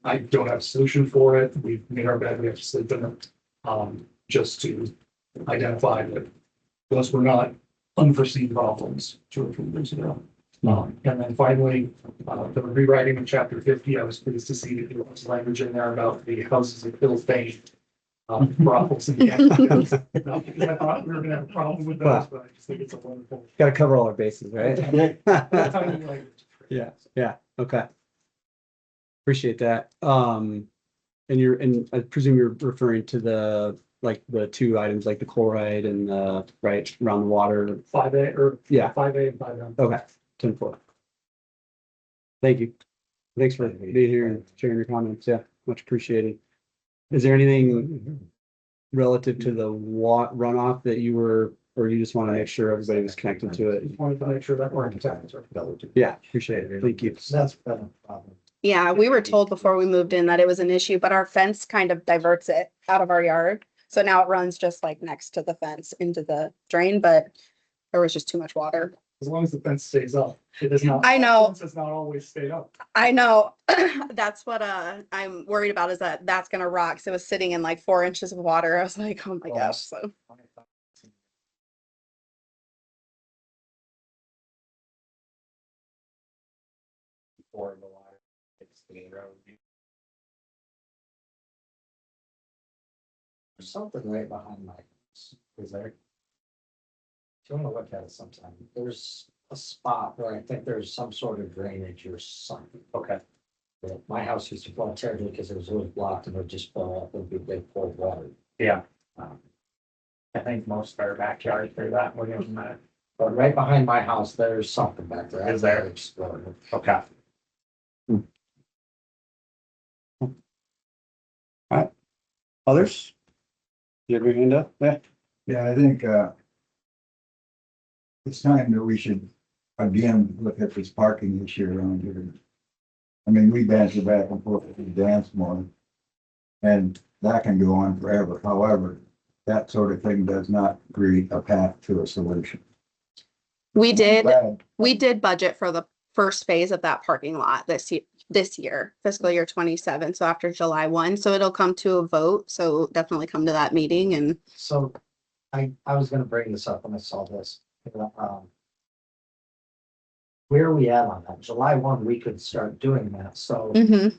I don't have a solution for it. We've made our bed, we have to sleep in it. Just to identify that those were not unforeseen problems 2 or 3 years ago. And then finally, the rewriting of chapter 50, I was pleased to see that there was language in there about the houses of Bill Fane. Brothels and casinos. Not because I thought we were gonna have a problem with those, but I just think it's a wonderful. Got to cover all our bases, right? Tiny language. Yeah, okay. Appreciate that. And I presume you're referring to the 2 items, like the chloride and right around the water. 5A or. Yeah. 5A and 5M. Okay, 10-4. Thank you. Thanks for being here and sharing your comments. Yeah, much appreciated. Is there anything relative to the runoff that you just want to make sure everybody was connected to it? Just wanted to make sure that we're intact. Yeah, appreciate it. Thank you. That's been a problem. Yeah, we were told before we moved in that it was an issue, but our fence kind of diverts it out of our yard. So now it runs just like next to the fence into the drain, but there was just too much water. As long as the fence stays up, it does not. I know. The fence does not always stay up. I know. That's what I'm worried about, is that's gonna rock. So it was sitting in like 4 inches of water. I was like, oh my gosh. So For the water. It's the road. There's something right behind my house. Is there? If you want to look at it sometime, there's a spot where I think there's some sort of drainage or something. Okay. But my house used to flood terribly because it was always blocked and it would just fill up and be big full of water. Yeah. Um, I think most of our backyard through that, we're getting that. But right behind my house, there's something back there. Is there? Exploded. Okay. Others? You have your hand up? Yeah. Yeah, I think, it's time that we should again look at this parking issue around here. I mean, we banter back and forth with dance more. And that can go on forever. However, that sort of thing does not create a path to a solution. we did Glad budget for the first phase of that parking lot this year, fiscal year 27. So after July 1, so it'll come to a vote. So definitely come to that meeting. And So I was gonna bring this up when I saw this. Where are we at on that? July 1, we could start doing that. So Mhm.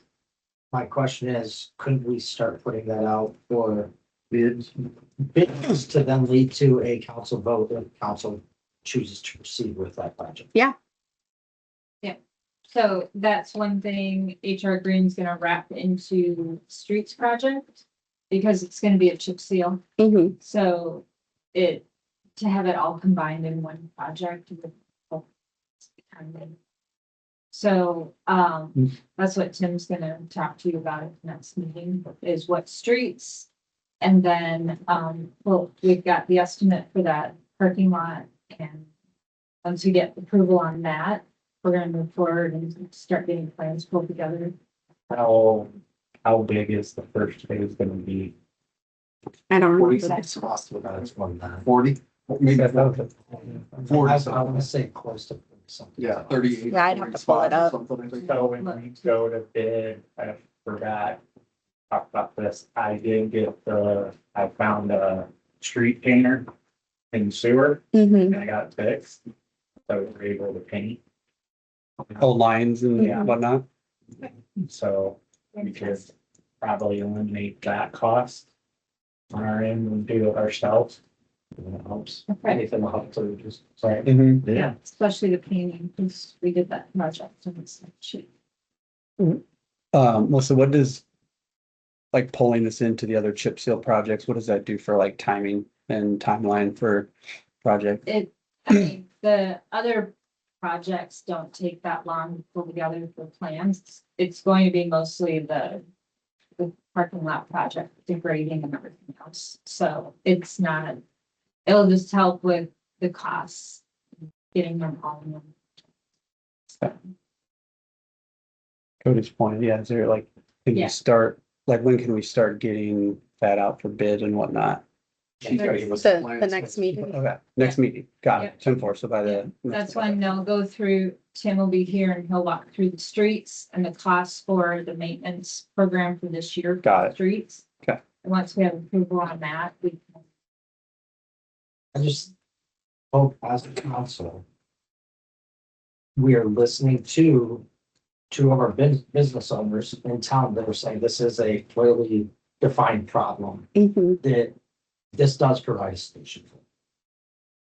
my question is, couldn't we start putting that out for bids? Bids to then lead to a council vote if council chooses to proceed with that project. So that's one thing HR Green's gonna wrap into streets project, because it's gonna be a chip seal. Mhm. So to have it all combined in one project would help timing. So, that's what Tim's gonna talk to you about at the next meeting, is what streets. And then, well, we've got the estimate for that parking lot, and once we get approval on that, we're gonna move forward and start getting plans pulled together. How big is the first phase gonna be? I don't remember It's that. cost about it's 1.9. 40, maybe I 40. want to say close to something. Yeah, 38. Yeah, I'd have to pull it 45 or up. something, I think. So when we go to bid, I forgot, talk about this, I found a street painter in sewer, Mhm. and I got it fixed. So we were able to paint. Old lines Yeah. and whatnot. So We could probably eliminate that cost on our end and do it ourselves. It helps. Okay. Anything will help to just. Right. Yeah, especially the painting, because we did that project and it's cheap. Melissa, what does like pulling this into the other chip seal projects, what does that do for like timing and timeline for project? I mean, the other projects don't take that long to pull together the plans. It's going to be mostly the parking lot project, the grading and everything else. So it's not, it'll just help with the costs, getting them all in. Cody's point, yeah, is there like, can Yeah. you start, like, when can we start getting that out for bid and whatnot? She's gotta give us The plans. next meeting. Okay, next meeting, got Yeah. it, 10-4, so by the. That's when they'll go through, Tim will be here and he'll walk through the streets and the costs for the maintenance program for this year. for Got the it. Streets. Okay. And once we have approval on that, we can. I just hope as a council, we are listening to two of our business owners in town that are saying this is a clearly defined problem, Mhm. that this does provide a solution for.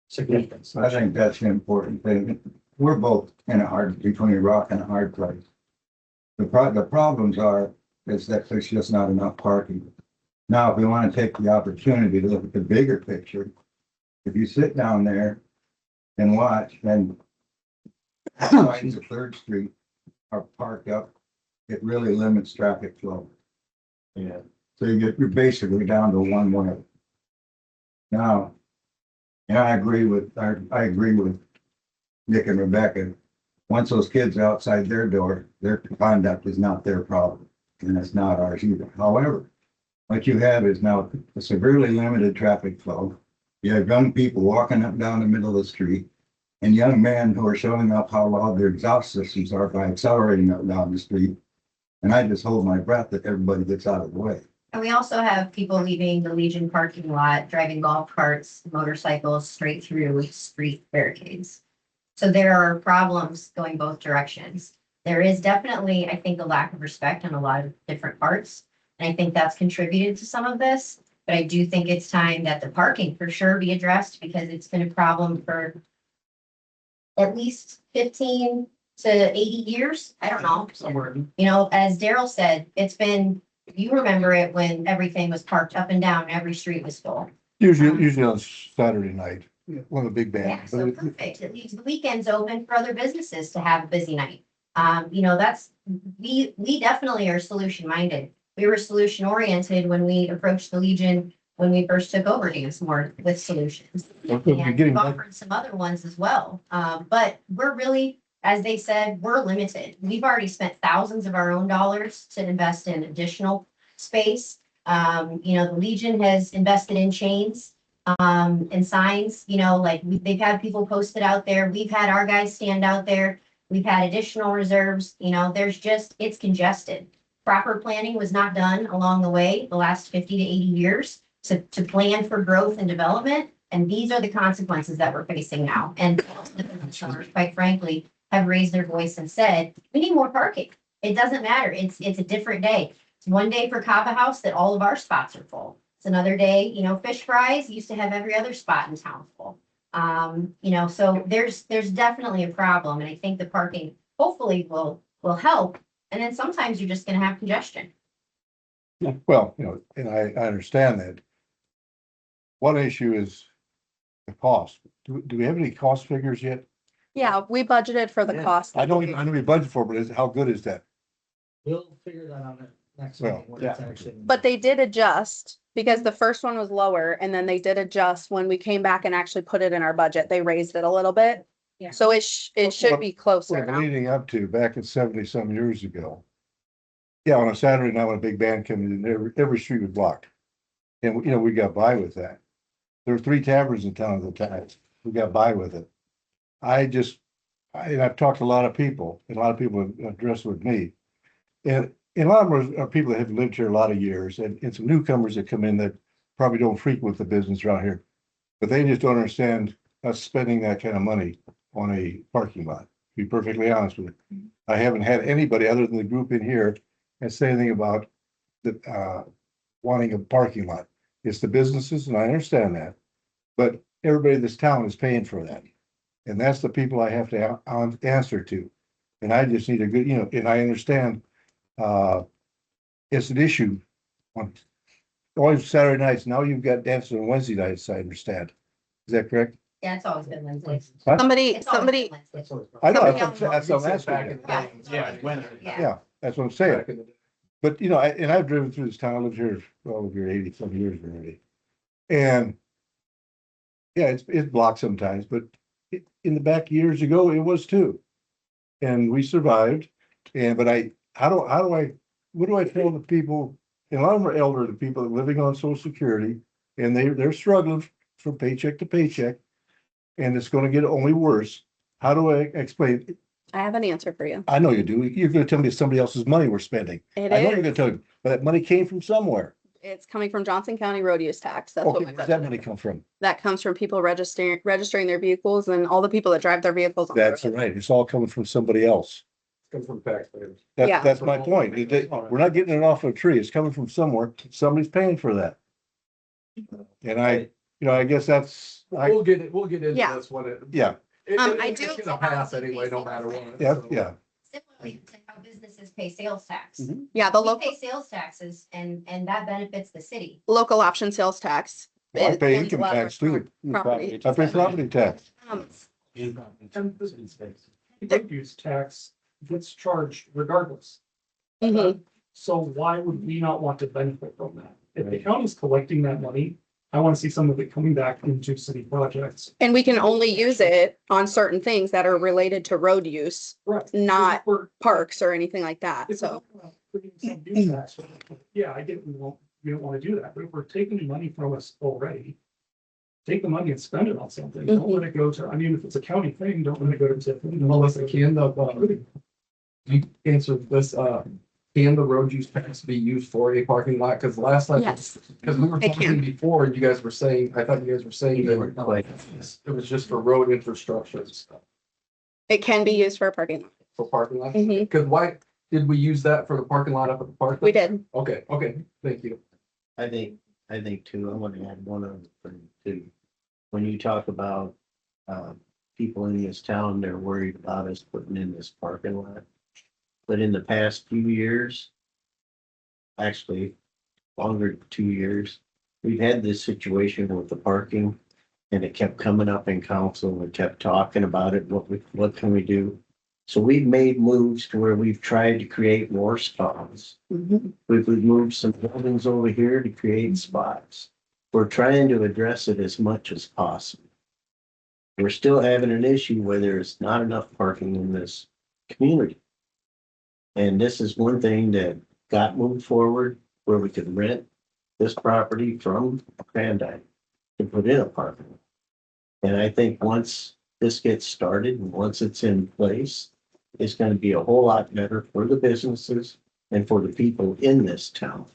Significant. I think that's the important thing. We're both in a hard, between a rock and a hard place. The problems is that there's just not enough parking. Now, if we want to take the opportunity to look at the bigger picture, if you sit down there and watch, and signs of Third Street are parked up, it really limits traffic flow. Yeah. So you're basically down to one way. Now, yeah, I agree with Nick and Rebecca. Once those kids are outside their door, their conduct is not their problem, and it's not ours either. However, what you have is now a severely limited traffic flow. You have young people walking up down the middle of the street, and young men who are showing up how loud their exhaust systems are by accelerating up down the street. And I just hold my breath that everybody gets out of the way. And we also have people leaving the Legion parking lot, driving golf carts, motorcycles straight through street barricades. So there are problems going both directions. There is definitely, I think, a lack of respect on a lot of different parts. And I think that's contributed to some of this. But I do think it's time that the parking for sure be addressed because it's been a problem for at least 15 to 80 years. I don't know. Somewhere. You know, as Daryl said, it's been, you remember it when everything was parked up and down, every street was full. Usually on Saturday night, one of the big Yeah, bands. so perfect. It leaves the weekends open for other businesses to have a busy night. You know, we definitely are solution minded. We were solution oriented when we approached the Legion, when we first took over Dance More with solutions. And we've offered some other ones as well. But we're really, as they said, we're limited. We've already spent thousands of our own dollars to invest in additional space. You know, the Legion has invested in chains and signs, you know, like they've had people posted out there. We've had our guys stand out there. We've had additional reserves, you know, it's congested. Proper planning was not done along the way, the last 50 to 80 years to plan for growth and development. And these are the consequences that we're facing now. And the business owners, quite frankly, have raised their voice and said, we need more parking. It doesn't matter. It's a different day. It's one day for Kava House that all of our spots are full. It's another day, you know, Fish Fries used to have every other spot in town full. You know, so there's definitely a problem. And I think the parking hopefully will help. And then sometimes you're just gonna have congestion. Well, you know, and I understand that. One issue is the cost. Do we have any cost figures yet? Yeah, we budgeted for the Yeah. cost. I know we budget for, but how good is that? We'll figure that out next Well, meeting. when it's actually- But they did adjust because the first one was lower and then they did adjust when we came back and actually put it in our budget. They raised it a little bit. Yeah. So it should be closer Well, now. leading up to back in 70-some years ago. Yeah, on a Saturday night when a big band came in, every street was blocked. And, you know, we got by with that. There were 3 taverns in town at the time. We got by with it. I've talked to a lot of people, and a lot of people have addressed with me. And a lot of them are people that have lived here a lot of years, and some newcomers that come in that probably don't frequent the business around here. But they just don't understand us spending that kind of money on a parking lot, to be perfectly honest with you. I haven't had anybody other than the group in here and say anything about the, wanting a parking lot. It's the businesses, and I understand that, but everybody in this town is paying for that. And that's the people I have to answer to. And I just need a good, and I understand, it's an issue on always Saturday nights. Now you've got dances on Wednesday nights, I understand. Is that correct? Yeah, it's always been Wednesdays. Huh? Somebody, It's always somebody, been Wednesdays. I know, Somebody that's what I'm asking. Back in you. the day. Yeah. Yeah. Yeah, that's what I'm saying. Back in the day. But and I've driven through this town, I lived here, well, over here 80 some years already. And yeah, it's blocked sometimes, but in the back years ago, it was too. And we survived. But what do I tell the people? And a lot of them are elder, the people that are living on Social Security, and they're struggling from paycheck to paycheck. And it's gonna get only worse. How do I explain? I have an answer for you. I know you do. You're gonna tell me it's somebody else's money we're spending. It I know you're gonna is. tell me, but that money came from somewhere. It's coming from Johnson County road use tax. That's what Okay, my where's that budget money is. come from? That comes from people registering their vehicles and all the people that drive their vehicles on the That's road. right. It's all coming from somebody else. Comes from taxpayers. Yeah. That's my point. We're not getting it off a tree. It's coming from somewhere. Somebody's paying for that. And I guess that's, We'll get into Yeah. this when it. yeah, I It's do- gonna pass anyway, no matter what. yeah, so. yeah. Similarly to how businesses pay sales tax. Mhm. Yeah, the We local, pay sales taxes and that benefits the city. local option sales tax. I It pay owns a income lot of tax too. property. I pay property tax. Road use tax gets charged regardless. Mhm. So why would we not want to benefit from that? If the county's collecting that money, I want to see some of it coming back into city projects. And we can only use it on certain things that are related to road use, Right. not We're- parks or anything like that. If So, we're putting some use tax, yeah, I get, we don't want to do that, but if we're taking money from us already, take the money and spend it on something. Don't let it go to, I mean, if it's a county thing, don't let it go to. Melissa, you answered this, can the road use tax be used for a parking lot? Cause last time. Yes. Cause we were It talking can. before, and you guys were saying, I thought you guys were saying that it was just for road infrastructure and stuff, it can be used for a parking lot. for parking lots. Mhm. Cause why, did we use that for the parking lot up at the park? We did. Okay, thank you. I think too, I want to add one other thing too. When you talk about, people in this town, they're worried about us putting in this parking lot. But in the past few years, actually longer than 2 years, we've had this situation with the parking. And it kept coming up in council, we kept talking about it, what can we do? So we've made moves to where we've tried to create more spots. Mhm. We've moved some buildings over here to create spots. We're trying to address it as much as possible. We're still having an issue where there's not enough parking in this community. And this is one thing that got moved forward where we could rent this property from Grandite to put in a parking lot. And I think once this gets started and once it's in place, it's gonna be a whole lot better for the businesses and for the people in this town.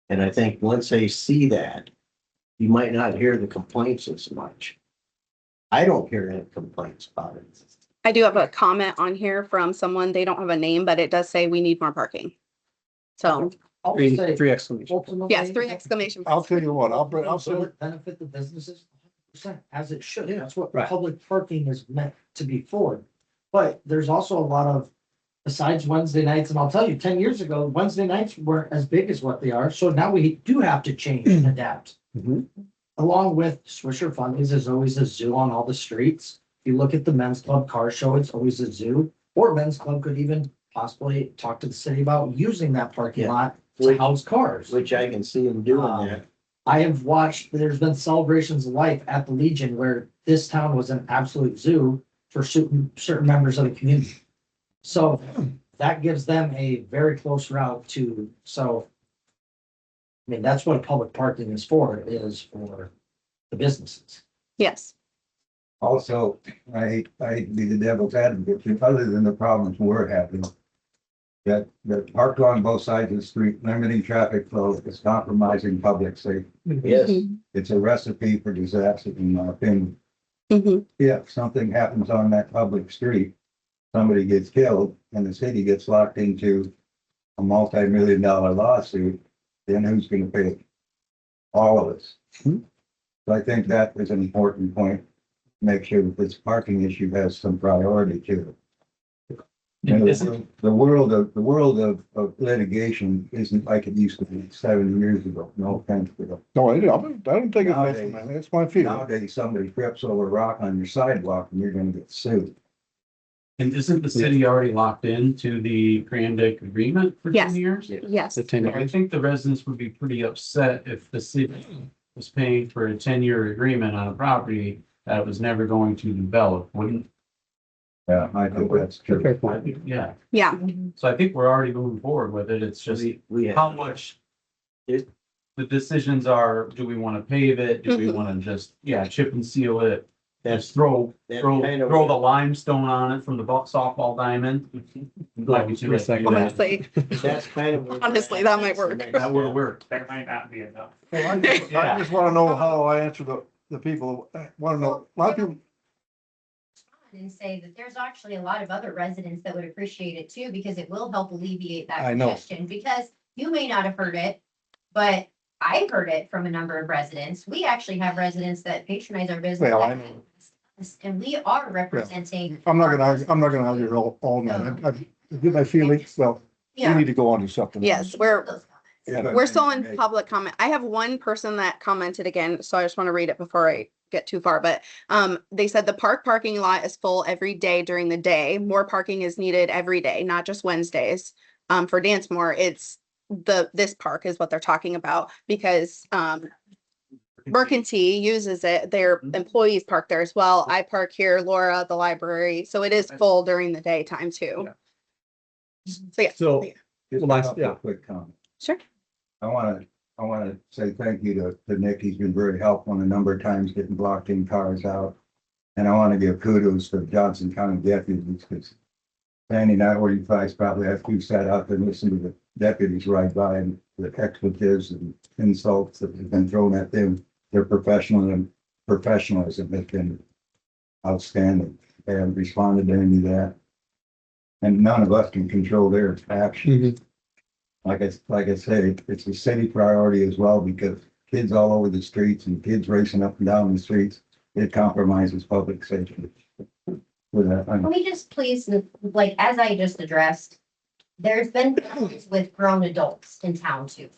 And I think once they see that, you might not hear the complaints as much. I don't hear any complaints about it. I do have a comment on here from someone, they don't have a name, but it does say we need more parking. So, I'll Three say, exclamation. ultimately. yes, 3 exclamation. I'll tell you what, I'll Will say, it benefit the businesses? 100%, as it should. Yeah, That's what right. public parking is meant to be for. But there's also a lot of, besides Wednesday nights, and I'll tell you, 10 years ago, Wednesday nights weren't as big as what they are. So now we do have to change and adapt. Mhm. Along with Swisher Fundies, there's always a zoo on all the streets. If you look at the men's club car show, it's always a zoo. Or men's club could even possibly talk to the city about using that parking Yeah. lot to house cars. Which I can see them doing that. I have watched, there's been celebrations of life at the Legion where this town was an absolute zoo for certain members of the community. So that gives them a very close route to, so. I mean, that's what public parking is for the businesses. Yes. Also, I hate to be the devil's advocate, other than the problems we're having. That parked on both sides of the street, limiting traffic flow, is compromising public safety. Yes, It's a recipe for disaster, in my opinion. Mhm. If something happens on that public street, somebody gets killed and the city gets locked into a multi-million-dollar lawsuit, then who's gonna pay it? All of us. Hmm. So I think that is an important point. Make sure that this parking issue has some priority to it. You know, the world of litigation isn't like it used to be 7 years ago. No offense to them. No, I don't take offense, man. That's my feeling. Nowadays, somebody trips over a rock on your sidewalk and you're gonna get sued. And isn't the city already locked into the Grandic agreement for Yes. 10 years? Yes, The 10 I years. think the residents would be pretty upset if the city was paying for a 10-year agreement on a property that was never going to develop, wouldn't? Yeah, I think that's true. Fair point. Yeah, yeah, so I think we're already moving forward with it. It's just We how have, much the decisions are, do we want to pave it? Do we Mhm. want to just, chip and seal it? that's, Just throw that's throw kind of. throw the limestone on it from the softball diamond. Might be too late to do that. honestly, That's kind of. where we're Honestly, at. that might work. Next That would step. work. There might not be enough. Well, I just wanna know how I answer the people, I wanna know, a lot of people, And say that there's actually a lot of other residents that would appreciate it too, because it will help alleviate that I know. congestion, because you may not have heard it, but I've heard it from a number of residents. We actually have residents that patronize our business. Well, I know. And we are representing. I'm not gonna argue all night. I give my feelings, well, we Yeah. need to go on to something. yes, we're, Those comments. Yeah. we're still in public comment. I have one person that commented again, so I just want to read it before I get too far, but they said the parking lot is full every day during the day. More parking is needed every day, not just Wednesdays. For Dancemore, it's this park is what they're talking about because Mercantile uses it. Their employees park there as well. I park here, Laura, the library, so it is full during the daytime too. So yeah, So, Just a Well, couple yeah. of quick comments. sure. I wanna say thank you to Nick. He's been very helpful a number of times getting blocked in cars out. And I wanna give kudos to Johnson County deputies, because Sandy and I, where you guys probably have to sat out there and listen to the deputies ride by and the expletives and insults that have been thrown at them. Their professionalism has been outstanding. They haven't responded to any of that. And none of us can control their actions. Like I say, it's a city priority as well, because kids all over the streets and kids racing up and down the streets, it compromises public safety. With that, Can we just please, like, as I just addressed, there's been problems with grown adults in town too.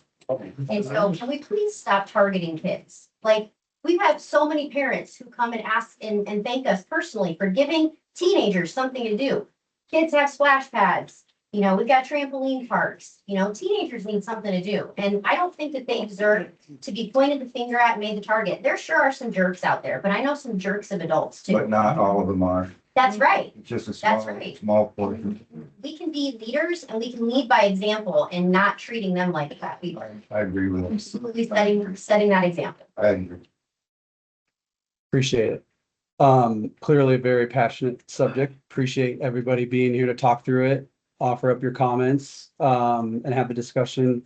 And so can we please stop targeting kids? Like, we've had so many parents who come and ask and thank us personally for giving teenagers something to do. Kids have splash pads, you know, we've got trampoline parks, you know, teenagers need something to do. And I don't think that they deserve to be pointed the finger at and made the target. There sure are some jerks out there, but I know some jerks of adults but too. not all of them are. That's right. It's just a That's small, right. small portion. We can be leaders and we can lead by example and not treating them like that. We are I agree with him. absolutely setting that example. I agree. Appreciate it. Clearly a very passionate subject. Appreciate everybody being here to talk through it, offer up your comments, and have the discussion.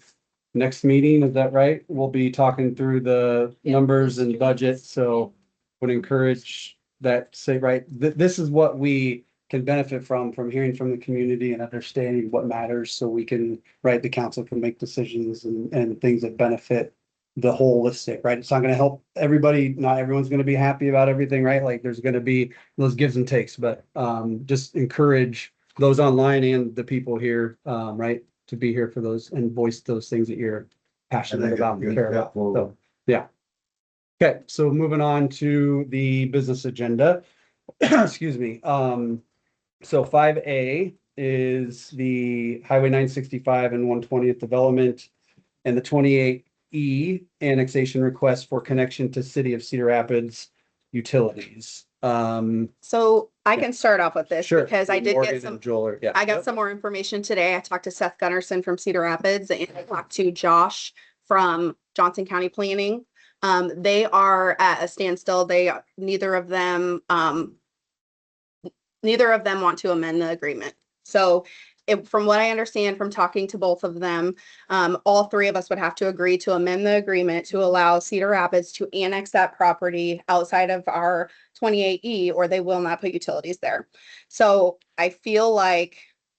Next meeting, is that right? We'll be talking through the numbers and budget, so would encourage that, say, right, this is what we can benefit from hearing from the community and understanding what matters, so we can, right, the council can make decisions and things that benefit the holistic, right? It's not gonna help everybody, not everyone's gonna be happy about everything, right? Like, there's gonna be those gives and takes, but just encourage those online and the people here, right, to be here for those and voice those things that you're passionate about and care about. So, yeah. Okay, so moving on to the business agenda. Excuse me. So 5A is the Highway 965 and 120th development and the 28E annexation request for connection to City of Cedar Rapids utilities. So I Yeah. can start off with this Sure. because I did Morgan get some. and Joel are- yeah. I got some more information today. I talked to Seth Gunnarsson from Cedar Rapids and I talked to Josh from Johnson County Planning. They are at a standstill. Neither of them want to amend the agreement. So from what I understand from talking to both of them, all three of us would have to agree to amend the agreement to allow Cedar Rapids to annex that property outside of our 28E, or they will not put utilities there. So I feel like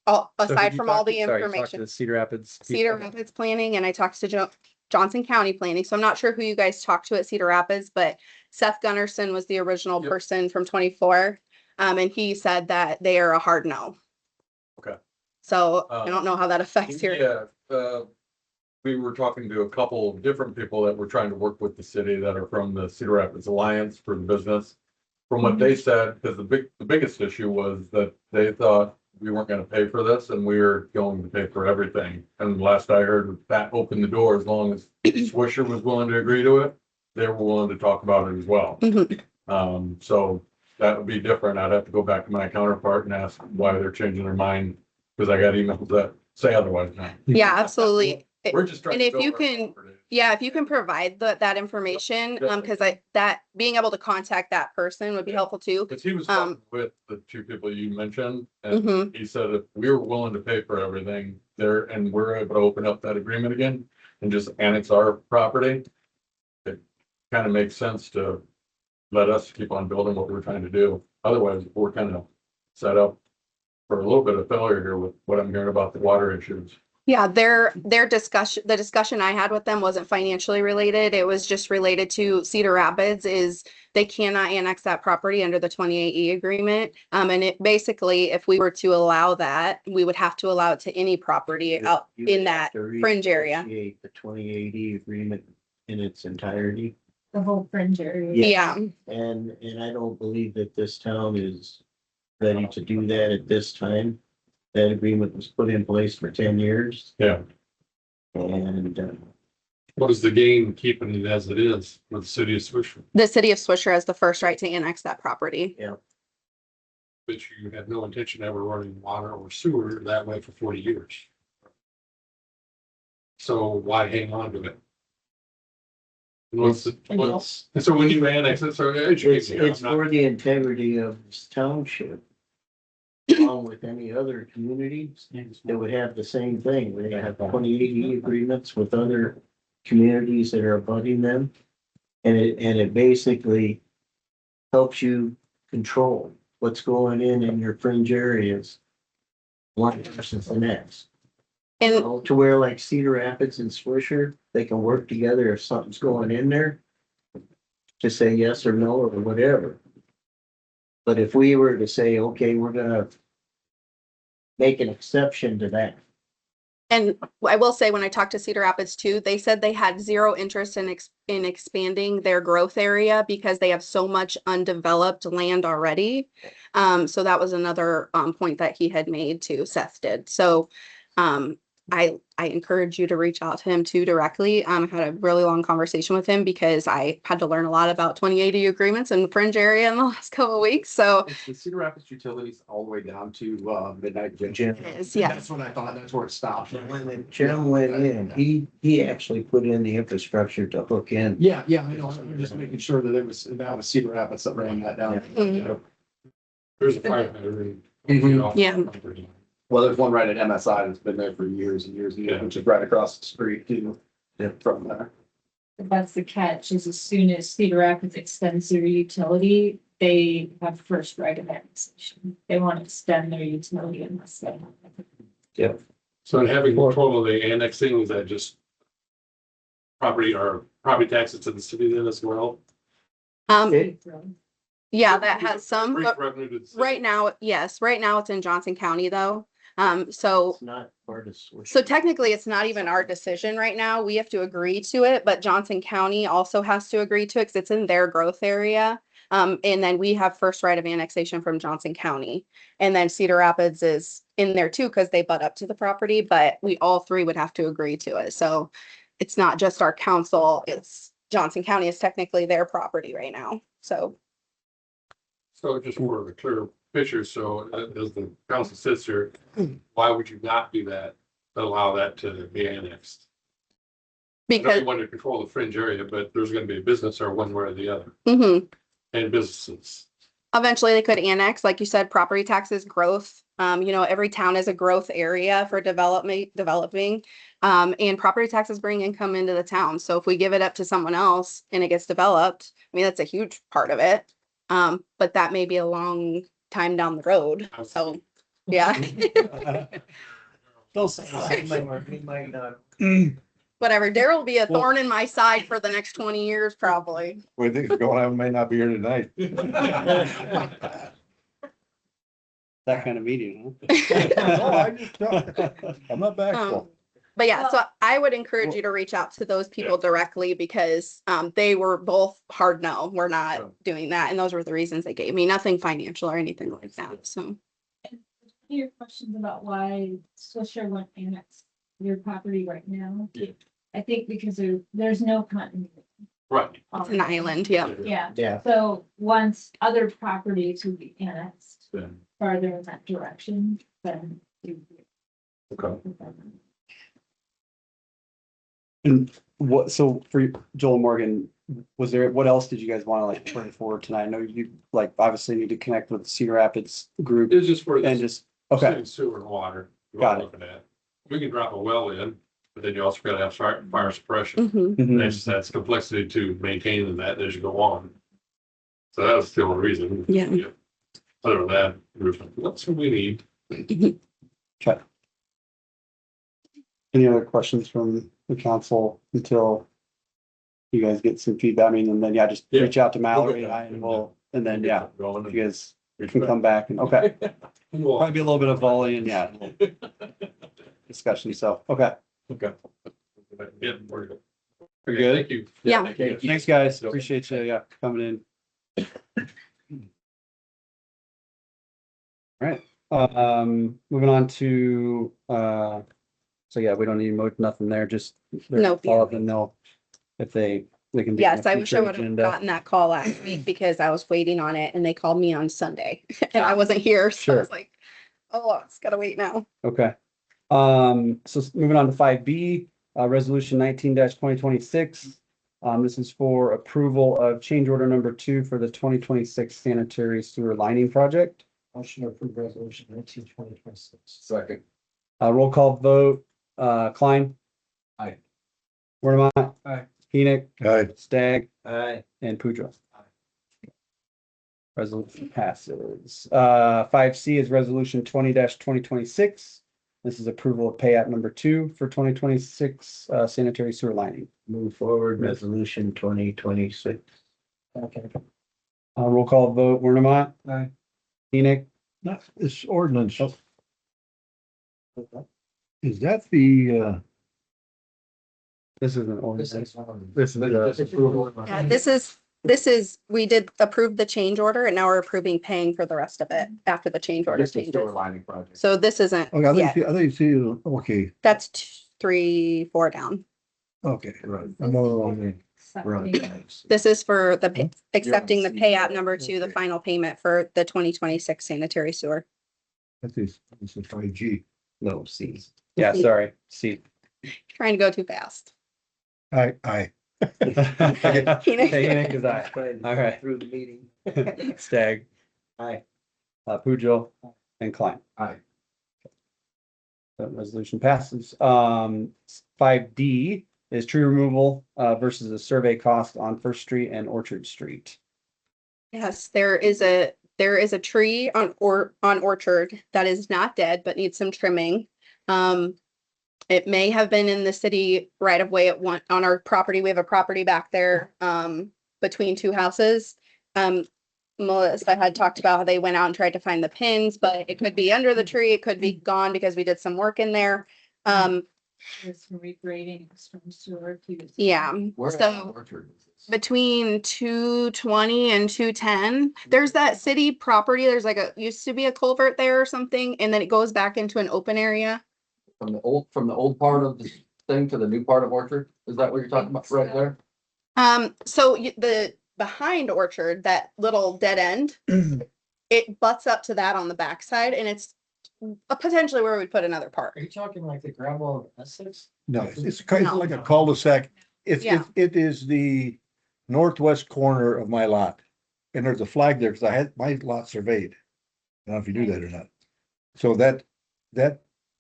aside from all the Sorry, talk information. to Cedar Rapids. Cedar people. Rapids Planning, and I talked to Johnson County Planning, so I'm not sure who you guys talked to at Cedar Rapids, but Seth Gunnarsson was the original Yep. person from 24. And he said that they are a hard no. Okay. So I don't know how that affects your, Yeah, we were talking to a couple of different people that were trying to work with the city that are from the Cedar Rapids Alliance for the business. From what they said, because the biggest issue was that they thought we weren't gonna pay for this and we were going to pay for everything. And last I heard, that opened the door as long as Swisher was willing to agree to it, they were willing to talk about it as well. Mhm. So that would be different. I'd have to go back to my counterpart and ask why they're changing their mind, because I got emails that say otherwise now. yeah, absolutely. We're just trying And to if you build our can, property. yeah, if you can provide that information, because that being able to contact that person would be helpful too. Because he was talking with the two people you mentioned, and Mhm. he said if we were willing to pay for everything there and we're able to open up that agreement again and just annex our property, it kind of makes sense to let us keep on building what we're trying to do. Otherwise, we're kind of set up for a little bit of failure here with what I'm hearing about the water issues. Yeah, their discussion, the discussion I had with them wasn't financially related. It was just related to Cedar Rapids is they cannot annex that property under the 28E agreement. And it basically, if we were to allow that, we would have to allow it to any property out You in have that to fringe area. renegotiate the 2080 agreement in its entirety. The whole fringe area. Yeah, And I don't believe that this town is ready to do that at this time. That agreement was put in place for 10 years. Yeah. And What is the gain keeping it as it is with the city of Swisher? the city of Swisher has the first right to annex that property. But you had no intention of ever running water or sewer that way for 40 years. So why hang on to it? So when you annex it, so educate me. it's for the integrity of this township. Along with any other communities that would have the same thing. They have 2080 agreements with other communities that are abutting them. And it basically helps you control what's going in your fringe areas. One versus the next. And To where like Cedar Rapids and Swisher, they can work together if something's going in there. To say yes or no or whatever. But if we were to say, okay, we're gonna make an exception to that. And I will say, when I talked to Cedar Rapids too, they said they had zero interest in expanding their growth area because they have so much undeveloped land already. So that was another point that he had made too, Seth did. So I encourage you to reach out to him too directly. I had a really long conversation with him because I had to learn a lot about 2080 agreements in the fringe area in the last couple of weeks. So It's the Cedar Rapids utilities all the way down to Midnight Gym. it is, yeah. That's what I thought, that's where it stopped. When Jim went in, he actually put in the infrastructure to hook in. Yeah, I know, I'm just making sure that that was Cedar Rapids that ran that down. Mhm. There's a fire hydrant. Mhm. Yeah. Well, there's one right at MSI that's been there for years and years and years, which is right across the street too. From there. That's the catch, is as soon as Cedar Rapids extends their utility, they have first right of annexation. They want to extend their utility unless they. So in having control of the annexing, is that just property or property taxes to the city then as well? Yeah, that has some, Brings but revenue to the city. right now, yes, right now it's in Johnson County though. So It's not part of Swisher. So technically, it's not even our decision right now. We have to agree to it, but Johnson County also has to agree to it because it's in their growth area. And then we have first right of annexation from Johnson County. And then Cedar Rapids is in there too because they butt up to the property, but we all three would have to agree to it. So it's not just our council, it's Johnson County is technically their property right now. So So just for a clear picture, so as the council sits here, why would you not do that, allow that to be annexed? I know because you want to control the fringe area, but there's gonna be a business or one way or the other, mhm. and businesses. Eventually they could annex, like you said, property taxes, growth. Every town is a growth area for developing. And property taxes bring income into the town. So if we give it up to someone else and it gets developed, I mean, that's a huge part of it. But that may be a long time down the road. So Yeah. Don't say We might not. Whatever. Daryl will be a thorn in my side for the next 20 years, probably. What things going on, may not be here tonight. that kind of meeting, No, I huh? just, I'm not bashful. But yeah, so I would encourage you to reach out to those people directly because they were both hard no, we're not doing that. And those were the reasons they gave me, nothing financial or anything like that. So Your questions about why Swisher went annex your property right now. Yeah. I think because there's no continuity. Right. it's an island, yeah. Yeah, Yeah. so once other properties would be annexed Then, farther in that direction, then. okay. And what, so for Joel and Morgan, was there, what else did you guys want to like bring forward tonight? I know you like obviously need to connect with the Cedar Rapids group It's just for and the just, okay, city sewer and water. Got it. Looking at. We can drop a well in, but then you also gotta have fire suppression. Mhm. mhm, That's complexity to maintain that as you go on. So that was the only reason. Yeah. Other than that, we're like, what's what we need? okay. Any other questions from the council until you guys get some feedback? I mean, and then, yeah, just Yeah. reach out to Mallory Okay. and we'll, and then, yeah, Going if you guys and- can come back and, okay. Well, Probably a little bit of volley and, yeah, discussion, so, okay. Okay. Yeah, we're good. We're good? Thank you. Yeah. Thank you. Thanks, guys. Appreciate you, yeah, coming in. All right, moving on to, so yeah, we don't need nothing there, just. No. Follow up and know if they can. be on Yes, the I wish I future would have agenda. gotten that call last week because I was waiting on it and they called me on Sunday and I wasn't here. So I Sure. was like, oh, it's gotta wait now. Okay. So moving on to 5B, resolution 19-2026. This is for approval of change order number 2 for the 2026 sanitary sewer lining project. Motion to approve resolution 19/2026. Second. Roll call vote, Klein. Aye. Wernemont. Aye. Enoch, Aye. Stagg, Aye. and Pujo. Resolution passes. 5C is resolution 20-2026. This is approval of payout number 2 for 2026 sanitary sewer lining. Move forward, resolution 2026. Okay. Roll call vote, Wernemont. Aye. Enoch. Not this ordinance. Oh. Is that the, This is an ordinance. This is Yeah, this is, we did approve the change order and now we're approving paying for the rest of it after the change order Just a sewer changes. lining project. So this isn't, okay, yeah, I think, see, okay, that's 3, 4 down. okay. I'm on Something. This is for the, accepting the payout number 2, the final payment for the 2026 sanitary sewer. this is 5G. No, C. Yeah, sorry, C. Trying to go too fast. Aye. Hey, Enoch is aye. All right. Through the meeting. Stagg. Aye. Pujo and Klein. Aye. That resolution passes. 5D is tree removal versus a survey cost on First Street and Orchard Street. Yes, there is a tree on Orchard that is not dead, but needs some trimming. It may have been in the city right of way on our property. We have a property back there, between 2 houses. Melissa had talked about how they went out and tried to find the pins, but it could be under the tree. It could be gone because we did some work in there. There's some regrading from sewer to. Yeah, Where so Orchard is this? between 220 and 210, there's that city property. There's like used to be a culvert there or something, and then it goes back into an open area. From the old part of the thing to the new part of Orchard? Is that what you're talking about right there? So the behind Orchard, that little dead end, it butts up to that on the backside, and it's potentially where we'd put another park. Are you talking like the gravel of Essex? No, it's kind of like a cul-de-sac. Yeah. It is the northwest corner of my lot. And there's a flag there because I had my lot surveyed. I don't know if you do that or not. So that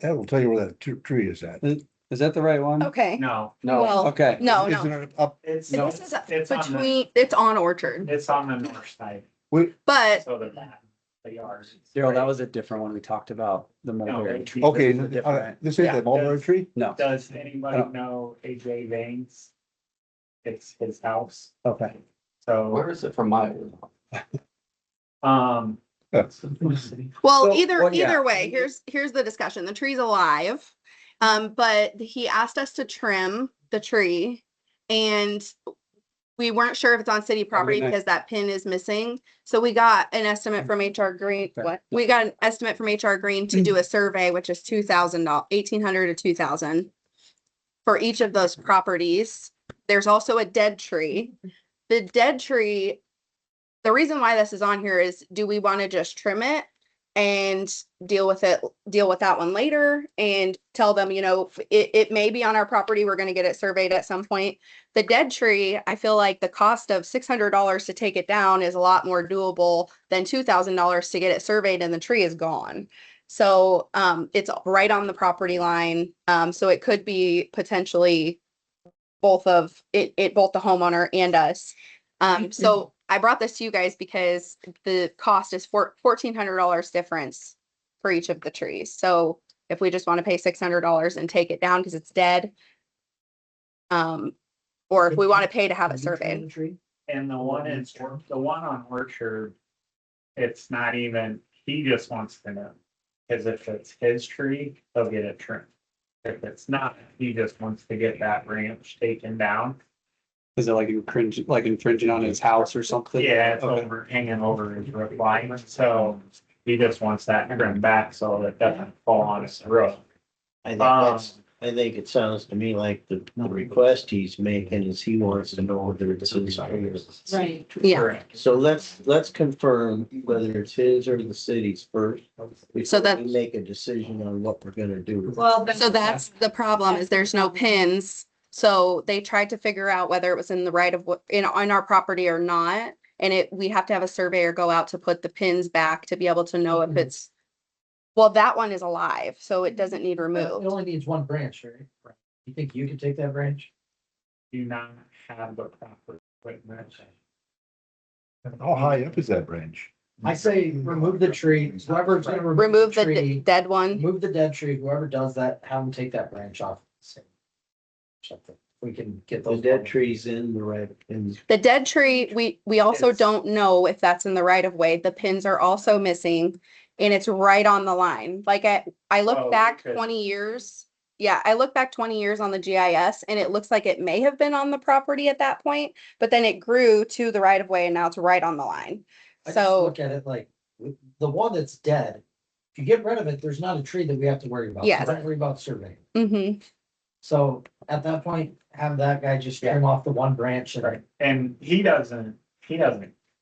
will tell you where that tree is at. Is that the right one? Okay. No, Well, Okay. no, Isn't no. it up? it's, This is it's on the, between, it's on Orchard, it's on the north side, We, but so that. the yard. Daryl, that was a different one we talked about, the mulberry No, tree. Okay, This is a different- this ain't the mulberry tree? No, Does anybody Oh. know AJ Vanes? It's his house, okay. so, Where is it from my? um, Well, So, either well, yeah. either way, here's the discussion. The tree's alive. But he asked us to trim the tree and we weren't sure if it's on city property night. because that pin is missing. So we got an estimate from HR Green. Okay. What? We got an estimate from HR Green to do a survey, which is $2,000, $1,800 to 2,000 for each of those properties. There's also a dead tree. The dead tree, the reason why this is on here is, do we want to just trim it and deal with that one later and tell them, you know, it may be on our property. We're going to get it surveyed at some point. The dead tree, I feel like the cost of $600 to take it down is a lot more doable than $2,000 to get it surveyed and the tree is gone. So it's right on the property line. So it could be potentially both of it, both the homeowner and us. So I brought this to you guys because the cost is $1,400 difference for each of the trees. So if we just want to pay $600 and take it down because it's dead, or if we want to pay to have it surveyed. and the one on Orchard, it's not even, he just wants to know. Cause if it's his tree, he'll get it trimmed. If it's not, he just wants to get that branch taken down. Is it like infringing on his house or something? Yeah, it's Okay. hanging over his roof line, so he just wants that trimmed back so that it doesn't fall on his roof. I think it sounds to me like the request he's making is he wants to know whether it's his or yours. Right. Yeah. Correct. So let's confirm whether it's his or the city's first. So that- before we make a decision on what we're gonna do. Well, So that's the problem is there's no pins. So they tried to figure out whether it was in the right of on our property or not. And we have to have a surveyor go out to put the pins back to be able to know if it's, well, that one is alive, so it doesn't need It removed. only needs one branch, right? You think you could take that branch? Do not have the proper equipment. How high up is that branch? I say remove the tree, whoever's gonna Remove the tree, dead one. remove the dead tree, whoever does that, have them take that branch off. Something, we can get The those. dead trees in the right, in The dead tree, we also It's- don't know if that's in the right of way. The pins are also missing and it's right on the line. Like I look Oh, back okay. 20 years. Yeah, I look back 20 years on the GIS and it looks like it may have been on the property at that point, but then it grew to the right of way and now it's right on the line. I just So, look at it like, the one that's dead, if you get rid of it, there's not a tree that we have to worry about. So Yes. Don't worry about surveying. mhm. So at that point, have that guy just trim off the one branch and. Right, and he doesn't,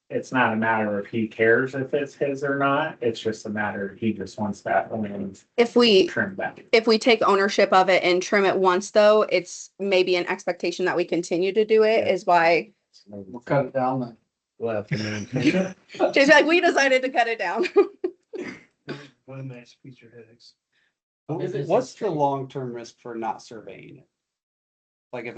it's not a matter if he cares if it's his or not, it's just a matter, he just wants that land If we trimmed back. take ownership of it and trim it once though, it's maybe an expectation that we continue to do it Yeah. is why. We'll cut it down then. we'll have to maintain. Just like we decided to cut it down. One nice feature headaches. What's the long-term risk for not surveying it? Like if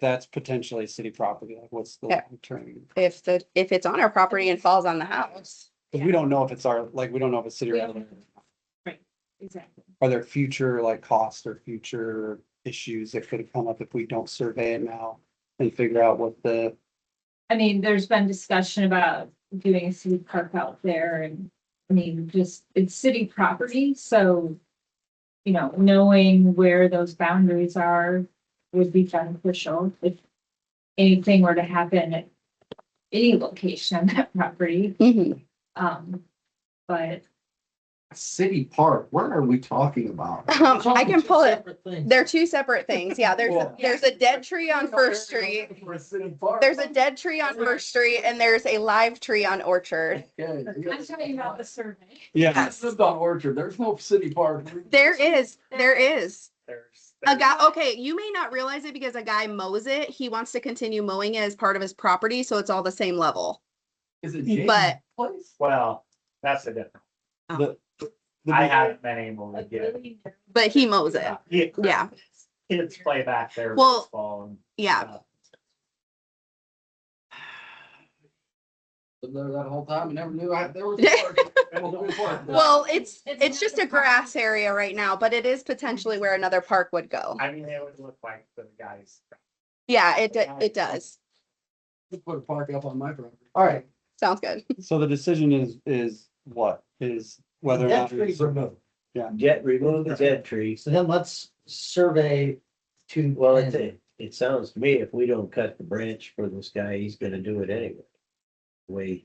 that's potentially city property, like what's the Yeah. long-term? If it's on our property and falls on the house. Cause we don't know if it's we don't know if it's city. right away. Exactly. Are there future like costs or future issues that could come up if we don't survey it now and figure out what the, I mean, there's been discussion about doing a city park out there and, I mean, just, it's city property, so, you know, knowing where those boundaries are would be beneficial if anything were to happen at any location on that property. Mhm. But City park, where are we talking about? I can pull it. Separate things. They're two separate things. Yeah, there's a dead tree on First Street. For a city park. There's a dead tree on First Street and there's a live tree on Orchard. Okay. I'm talking about the survey. yeah, This is on Orchard, there's no city park. There is. There's. A guy, okay, you may not realize it because a guy mows it. He wants to continue mowing it as part of his property, so it's all the same level. Is it James' But- place? Well, that's a different, the, I haven't been able to get. But he mows it. Yeah. Kids play back there. Well, baseball and Yeah. stuff. Lived there that whole time and never knew there was a park. Well, it's just a grass area right now, but it is potentially where another park would go. I mean, it would look like the guys. Yeah, it does. Put a park up on my property. All right. Sounds good. So the decision is what? Is whether or Dead not. trees removed. Remove the dead trees. So then let's survey to. Well, it sounds to me, if we don't cut the branch for this guy, he's gonna do it anyway.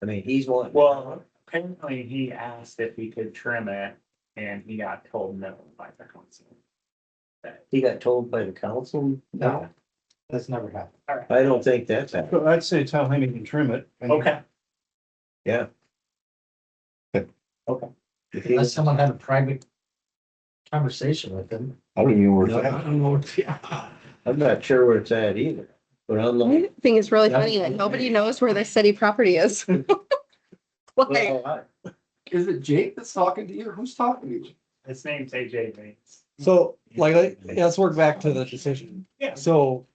I mean, he's one. Well, apparently he asked if he could trim it and he got told no by the council. He got told by the council? No, that's never happened. I don't think that's happened. So I'd say tell him he can trim it. Okay. Yeah. Okay. If he- Unless someone had a private conversation with him. I don't even know where it's No, at. I don't know where, yeah. I'm not sure where it's at either, but I'm I like. think it's really funny that nobody knows where the city property is. Like, Well, Is it Jake that's talking to you? Who's talking to you? His name's AJ Bates. So like, let's work back to the decision. Yeah. So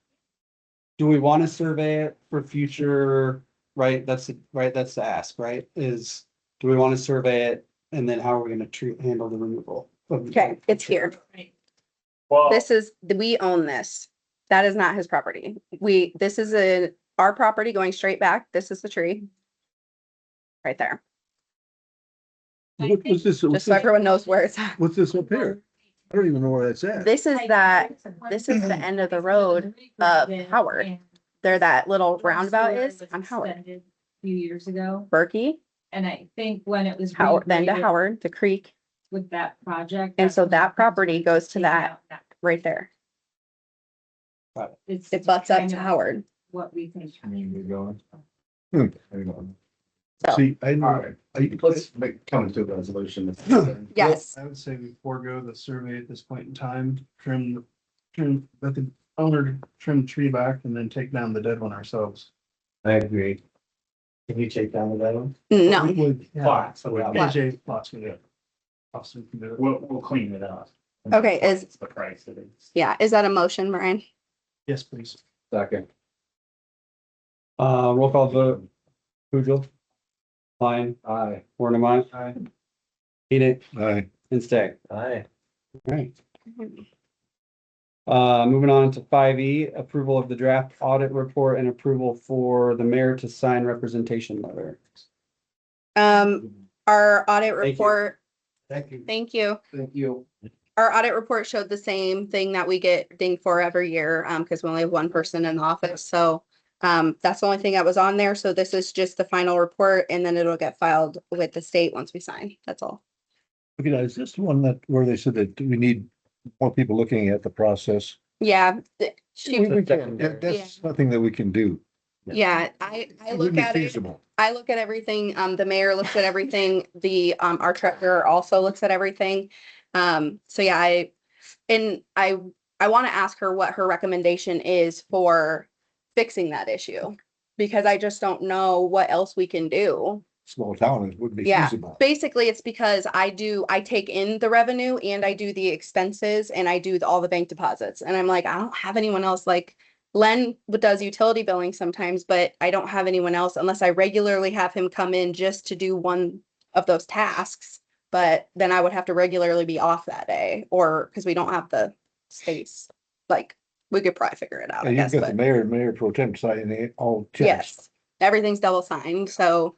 do we want to survey it for future, right? That's the ask, right? Do we want to survey it and then how are we going to handle the removal? okay, it's here. Well, We own this. That is not his property. This is our property going straight back. This is the tree. Right there, What's this, just so everyone knows where it's at. what's this up here? I don't even know where that's at. This is the end of the road of Howard. There that little roundabout is on Howard. A few years ago, Berkey, and I think when it was. Howard, then to regraded Howard, the creek. With that project. And so that's that when property goes to taken that out. right there. It's It butts up kind to of Howard. What we think. So, See, Let's come to a resolution. yes, I would say we forego the survey at this point in time, let the owner trim the tree back and then take down the dead one ourselves. I agree. Can you take down the dead one? no, plot, so we'll, AJ lots of it. Austin can do it. we'll clean it up. Okay, It's the price it is. yeah, is that a motion, Brian? Yes, please. Second. Roll call vote. Poojil. Klein. Aye. Warnemont. Aye. Enoch. Aye. And Stag. Aye. Right. Moving on to 5E, approval of the draft audit report and approval for the mayor to sign representation letter. Our audit Thank you. report, Thank you. thank you. Thank you. Our audit report showed the same thing that we get dinged for every year, because we only have one person in the office, so. That's the only thing that was on there, so this is just the final report, and then it'll get filed with the state once we sign, that's all. Okay, now, is this the one where they said that we need more people looking at the process? Yeah, That's nothing that we can do. yeah, I It look wouldn't be at it. feasible. I look at everything, the mayor looks at everything, our treasurer also looks at everything. So yeah, I want to ask her what her recommendation is for fixing that issue. Because I just don't know what else we can do. Small town, it wouldn't be Yeah, feasible. basically it's because I take in the revenue and I do the expenses and I do all the bank deposits. And I'm like, I don't have anyone else, like Len does utility billing sometimes, but I don't have anyone else unless I regularly have him come in just to do one of those tasks. But then I would have to regularly be off that day, or because we don't have the space. Like, we could probably figure it out, I And you've guess, got the but mayor pro tem signing all checks. yes, everything's double signed, so.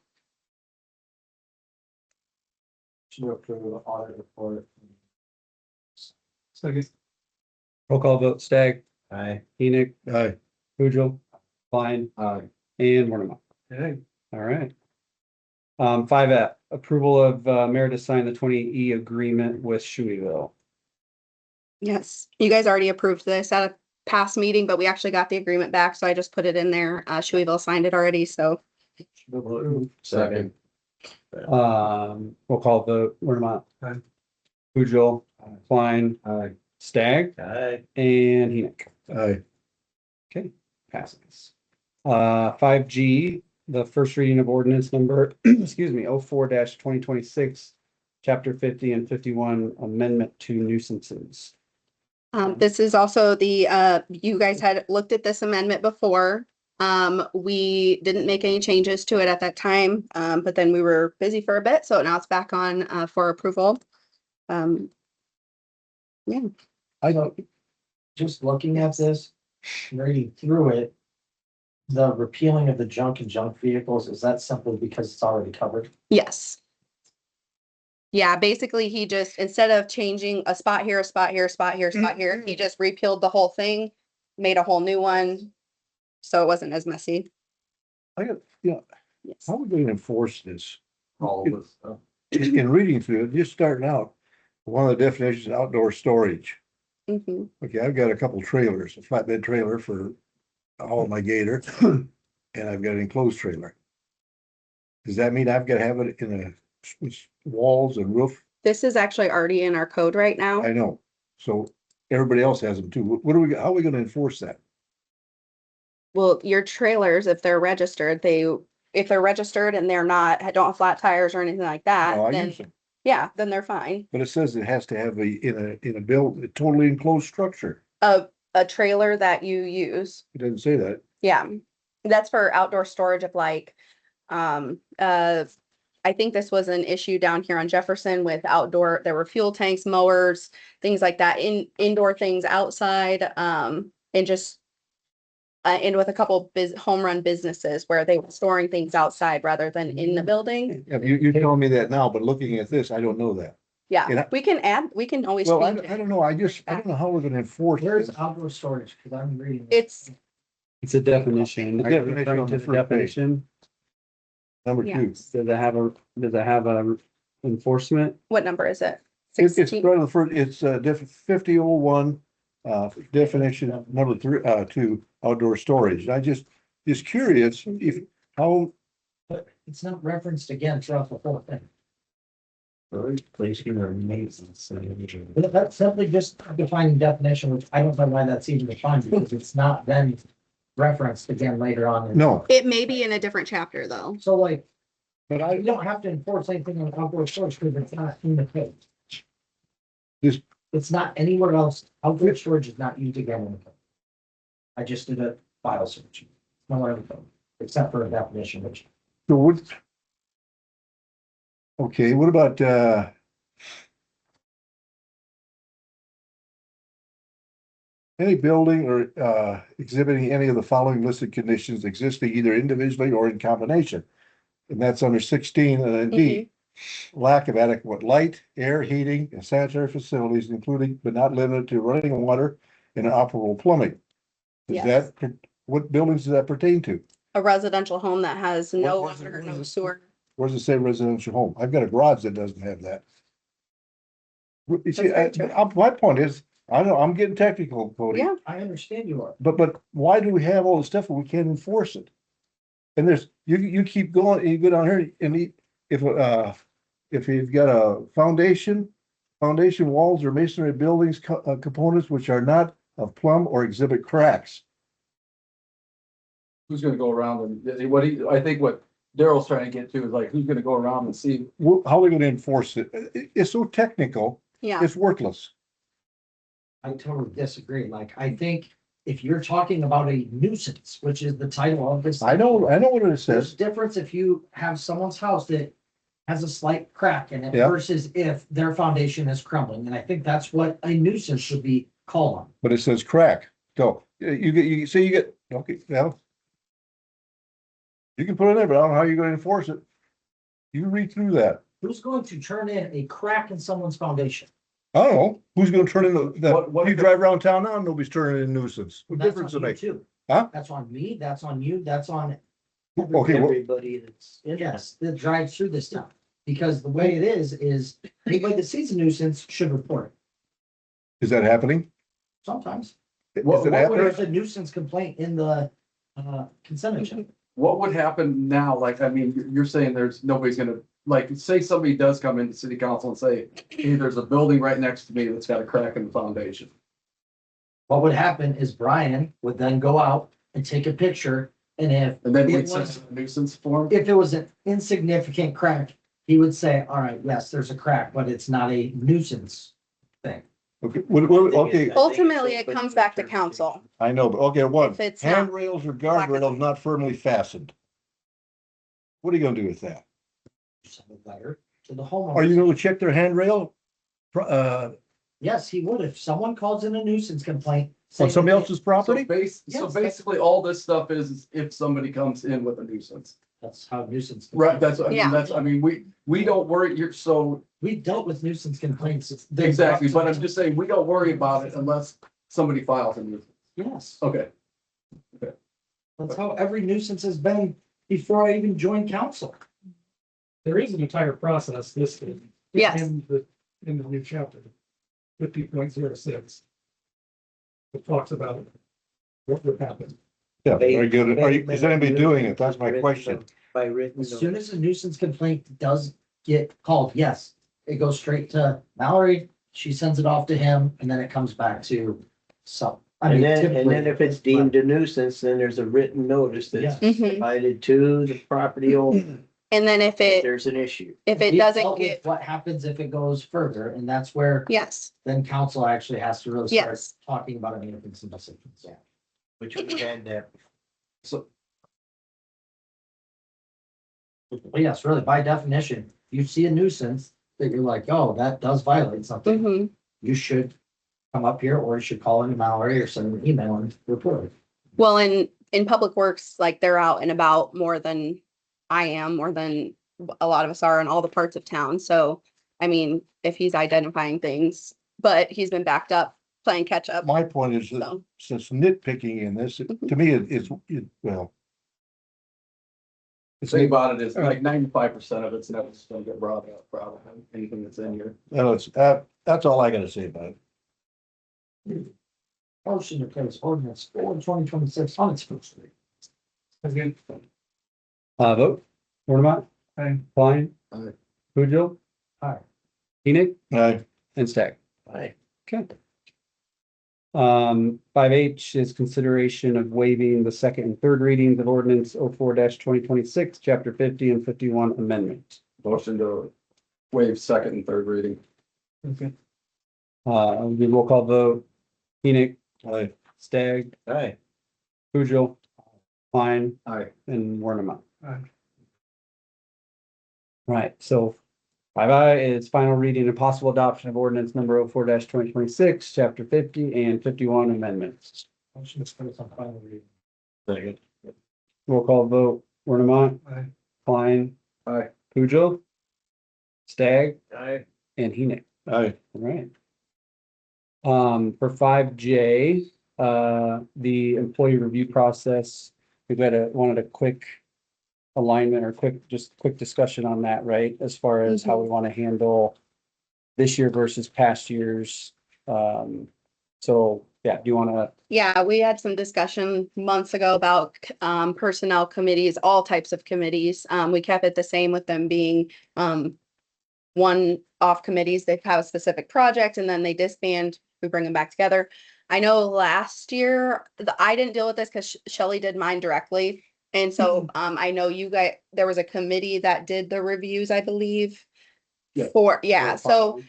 Should approve the audit report. Second. Roll call vote. Stag. Aye. Enoch. Aye. Poojil. Klein. Aye. And Warnemont. Hey, All right. 5F, approval of mayor to sign the 20E agreement with Shueyville. Yes, you guys already approved this at a past meeting, but we actually got the agreement back, so I just put it in there. Shueyville signed it already, so. Second. Roll call vote. Warnemont. Aye. Poojil. Klein. Aye. Stag. Aye. And Enoch. Aye. Okay, passes. 5G, the first reading of ordinance number, excuse me, 04-2026, chapter 50 and 51 amendment to nuisances. This is also you guys had looked at this amendment before. We didn't make any changes to it at that time, but then we were busy for a bit, so now it's back on, for approval. Um, I don't, just looking at this, reading through it, the repealing of the junk and junk vehicles, is that simply because it's already covered? yes. Yeah, basically he just, instead of changing a spot here, a spot here, a spot here, a spot here, he just repealed the whole thing, made a whole new one. So it wasn't as messy. I got, you know, Yes. how are we going to enforce this? All of this stuff. In reading through it, just starting out, one of the definitions is outdoor storage. Mhm. Okay, I've got a couple trailers, a flatbed trailer for all of my gator, and I've got an enclosed trailer. Does that mean I've got to have it in with walls and roof? This is actually already in our code right now. I know. So everybody else has them too. What are we, how are we going to enforce that? Well, your trailers, if they're registered, if they're registered and they're not, don't have flat tires or anything like that, Oh, I then, use them, yeah, then they're fine. but it says it has to have in a build, a totally enclosed structure. A trailer that you use, It doesn't say that. yeah, that's for outdoor storage of like, I think this was an issue down here on Jefferson with outdoor, there were fuel tanks, mowers, things like that, indoor things outside, and just and with a couple home run businesses where they were storing things outside rather than in the building. Yeah, you're telling me that now, but looking at this, I don't know that. Yeah, And we can always Well, I change don't it. know. I don't know how we're going to enforce Where's this. outdoor storage? Cause I'm reading. It's a definition. The Are you definition referring on to the the first page. definition? Number two. Yes. Does it have a enforcement? What number is it? It's 16? right on the first, it's 5001, definition of number 2, outdoor storage. I just curious if, how, But it's not referenced again throughout the whole thing. Placing or maintenance. But that's simply just defining definition, which I don't know why that's even defined, because it's not then referenced again later on. no, It may be in a different chapter though. So like, but I, you don't have to enforce anything on outdoor storage because it's not in the code. This- It's not anywhere else. Outdoor storage is not used again in the code. I just did a file search. Nowhere in the code, except for a definition, which so what? Okay, what about, any building or exhibiting any of the following listed conditions existing either individually or in combination? And that's under 16 and then D. Lack of adequate light, air, heating, and sanitary facilities, including but not limited to running water and operable plumbing. Is Yes. that, what buildings does that pertain to? A residential home that has no What is it- water, what no is it? sewer. Where does it say residential home? I've got a garage that doesn't have that. You see, That's very my point is, I know, I'm getting technical, Cody. Yeah, I understand you are. But why do we have all this stuff when we can't enforce it? And there's, you keep going, you go down here and if you've got a foundation walls or masonry buildings, components which are not of plumb or exhibit cracks. Who's gonna go around and, I think what Daryl's trying to get to is like, who's gonna go around and see? How are we gonna enforce it? It's so technical, yeah. it's worthless. I totally disagree. Like, I think if you're talking about a nuisance, which is the title of this. I know what it There's says. a difference if you have someone's house that has a slight crack in it Yeah. versus if their foundation is crumbling. And I think that's what a nuisance should be called on. But it says crack. So you get, okay, well. You can put it in there, but I don't know how you're gonna enforce it. You read through that. Who's going to turn in a crack in someone's foundation? I don't know. Who's gonna turn in What you if drive around town now, nobody's turning in nuisance. What That's difference on it you make? too. Huh? That's on me, that's on you, that's on Okay, well, Everybody that's. yes, that drives through this town. Because the way it is anybody that sees a nuisance should report it. is that happening? Sometimes. Is What it would happening? There's a nuisance complaint in the consent agenda. What would happen now? Like, I mean, you're saying nobody's gonna, like, say somebody does come into city council and say, hey, there's a building right next to me that's got a crack in the foundation. What would happen is Brian would then go out and take a picture, and if And then It we'd send was- a nuisance form. if it was an insignificant crack, he would say, all right, yes, there's a crack, but it's not a nuisance thing. Okay, I okay, think it's Ultimately, it open comes to back to interpretation. council. I know, but okay, one, If it's not- handrails or guardrails not firmly fastened. What are you gonna do with that? Send a letter to the homeowner. Are you gonna check their handrail? Yes, he would. If someone calls in a nuisance complaint. On saying somebody that else's So property? Yes, basically, all this stuff is if somebody comes in with a nuisance. That's how nuisance. Right, that's, I Yeah. mean, that's, I mean, we don't worry, We dealt with nuisance complaints. exactly, but I'm just saying, we don't worry about it unless somebody files a nuisance. Yes, Okay, that's how every nuisance has been before I even joined council. There is an entire process listed. Yes. In the new chapter, 50.06. It talks about what would happen. Yeah, very good. Is anybody doing it? That's my Written- question. By written. As soon as a nuisance complaint does get called, yes, it goes straight to Mallory. She sends it off to him and then it comes back to some. I And mean, then typically. if it's deemed a nuisance, then there's a written notice that's Mhm. provided to the property owner. And then if If it, there's an issue. if it We've doesn't dealt with get, What happens if it goes further? And that's where yes, then council actually has to really start yes. talking about it, making some decisions. Yeah. Which we had that. But yes, really, by definition, you see a nuisance that you're like, oh, that does violate something. Hmm. You should come up here or you should call in Mallory or send an email and report it. Well, in Public Works, like they're out and about more than I am, more than a lot of us are in all the parts of town. So, I mean, if he's identifying things, but he's been backed up playing catch up. My point is that So, since nitpicking in this, to me, well. the thing about it is like 95% of it's never gonna get brought up, probably, anything that's in here. That's all I gotta say about it. Motion to place ordinance 4/2026 on its first reading. Again, Vote, Ornemont, Aye. Klein. Aye. Pujo. Aye. Enoch Aye. and Stagg. Aye. Okay. 5H is consideration of waiving the second and third readings of ordinance 04-2026, chapter 50 and 51 amendment. Motion to waive second and third reading. okay. We roll call vote. Enoch, Aye. Stagg, Aye. Pujo, Klein, Aye. and Ornemont. Aye. Right, so 5I is final reading and possible adoption of ordinance number 04-2026, chapter 50 and 51 amendments. Motion to place on final reading. Second. Roll call vote. Ornemont, Aye. Klein, Aye. Pujo, Stagg, Aye. and Enoch. Aye. All right. For 5J, the employee review process, wanted a quick alignment or quick discussion on that, right? As far as how we want to handle this year versus past years. So, yeah, do you want to? yeah, we had some discussion months ago about personnel committees, all types of committees. We kept it the same with them being one-off committees. They have a specific project and then they disband, we bring them back together. I know last year, I didn't deal with this because Shelley did mine directly. And so I know you guys, there was a committee that did the reviews, I believe. Yeah. So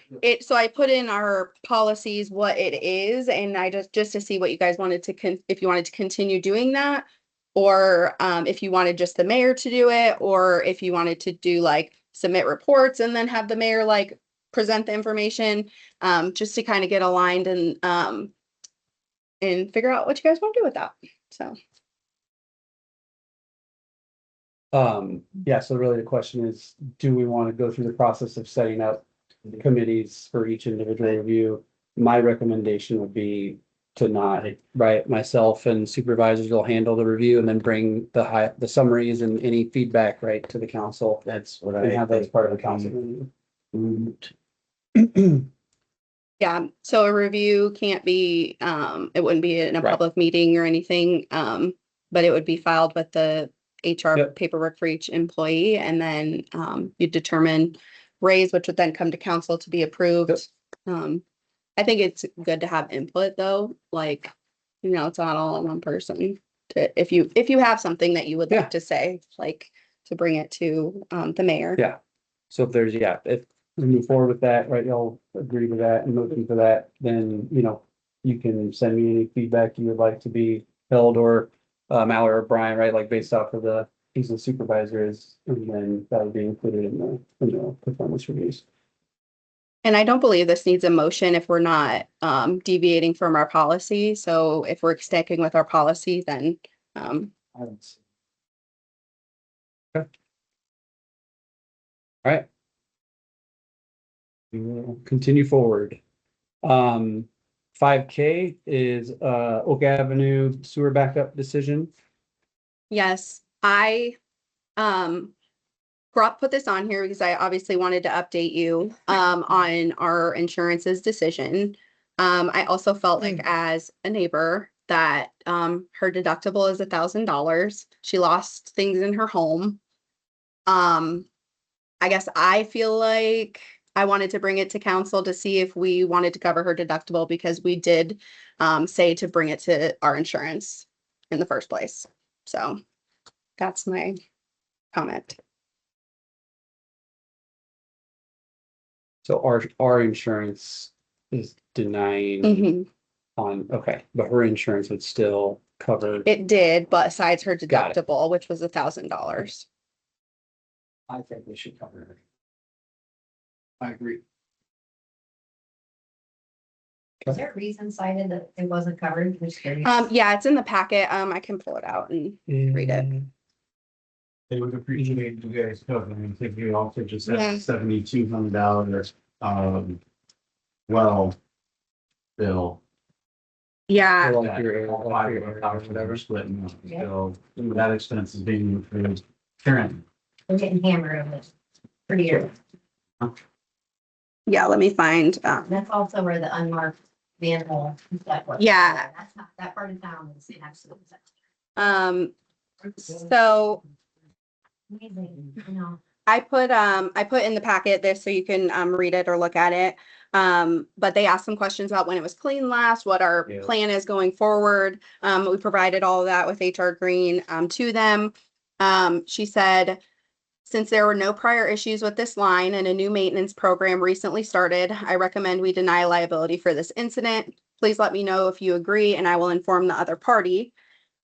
I put in our policies what it is, and I just to see what you guys wanted to if you wanted to continue doing that. Or if you wanted just the mayor to do it, or if you wanted to do like submit reports and then have the mayor like present the information, just to kind of get aligned and figure out what you guys want to do with that. So. Yeah, so really the question is, do we want to go through the process of setting up committees for each individual review? My recommendation would be to not, right? Myself and supervisors will handle the review and then bring the summaries and any feedback right to the council. That's what And I have those think. part of the council. Yeah, so a review can't be, it wouldn't be in a Right. public meeting or anything, but it would be filed with the HR Yep. paperwork for each employee, and then, you determine raise, which would then come to council to be approved. I think it's good to have input though, like, it's not all on one person. If you have something that you would Yeah. like to say, like, to bring it to, the mayor. Yeah. So if there's, if we move forward with that, right, y'all agree with that and motion for that, then, you know, you can send me any feedback you would like to be held, or Mallory or Brian, right, like based off of he's the supervisor is, and then that would be included in the performance reviews. And I don't believe this needs a motion if we're not deviating from our policy. So if we're sticking with our policy, then All right. We will continue forward. 5K is Oak Avenue sewer backup decision. yes, I put this on here because I obviously wanted to update you on our insurance's decision. I also felt like as a neighbor that her deductible is $1,000. She lost things in her home. I guess I feel like I wanted to bring it to council to see if we wanted to cover her deductible because we did say to bring it to our insurance in the first place. So that's my comment. So our insurance is denying Mhm. okay, but her insurance would still cover. It did, but besides her Got it. deductible, which was $1,000. I think we should cover it. I agree. Is there a reason cited that it wasn't covered? I'm just curious. Yeah, it's in the packet. I can pull it out and read it. They would appreciate you guys covering. I think we also just Yeah. had $7,200 well bill. Yeah, Like your Whatever splitting up. So that expense is being approved. Karen. We're getting hammered over this for years. yeah, let me find, That's also where the unmarked manhole. That was. Yeah. That's not, that part of town is absolutely. so Amazing, you know. I put in the packet this so you can read it or look at it. But they asked some questions about when it was cleaned last, what our Yeah. plan is going forward. We provided all of that with HR Green to them. She said, since there were no prior issues with this line and a new maintenance program recently started, I recommend we deny liability for this incident. Please let me know if you agree and I will inform the other party.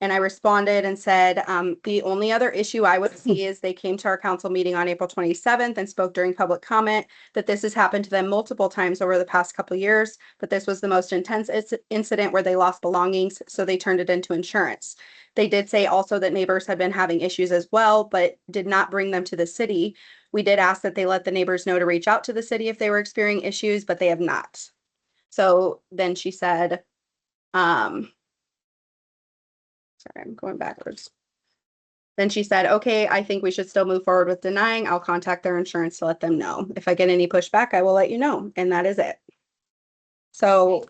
And I responded and said, the only other issue I would see is they came to our council meeting on April 27th and spoke during public comment that this has happened to them multiple times over the past couple of years, but this was the most intense incident where they lost belongings, so they turned it into insurance. They did say also that neighbors had been having issues as well, but did not bring them to the city. We did ask that they let the neighbors know to reach out to the city if they were experiencing issues, but they have not. So then she said, sorry, I'm going backwards. Then she said, okay, I think we should still move forward with denying. I'll contact their insurance to let them know. If I get any pushback, I will let you know. And that is it. So,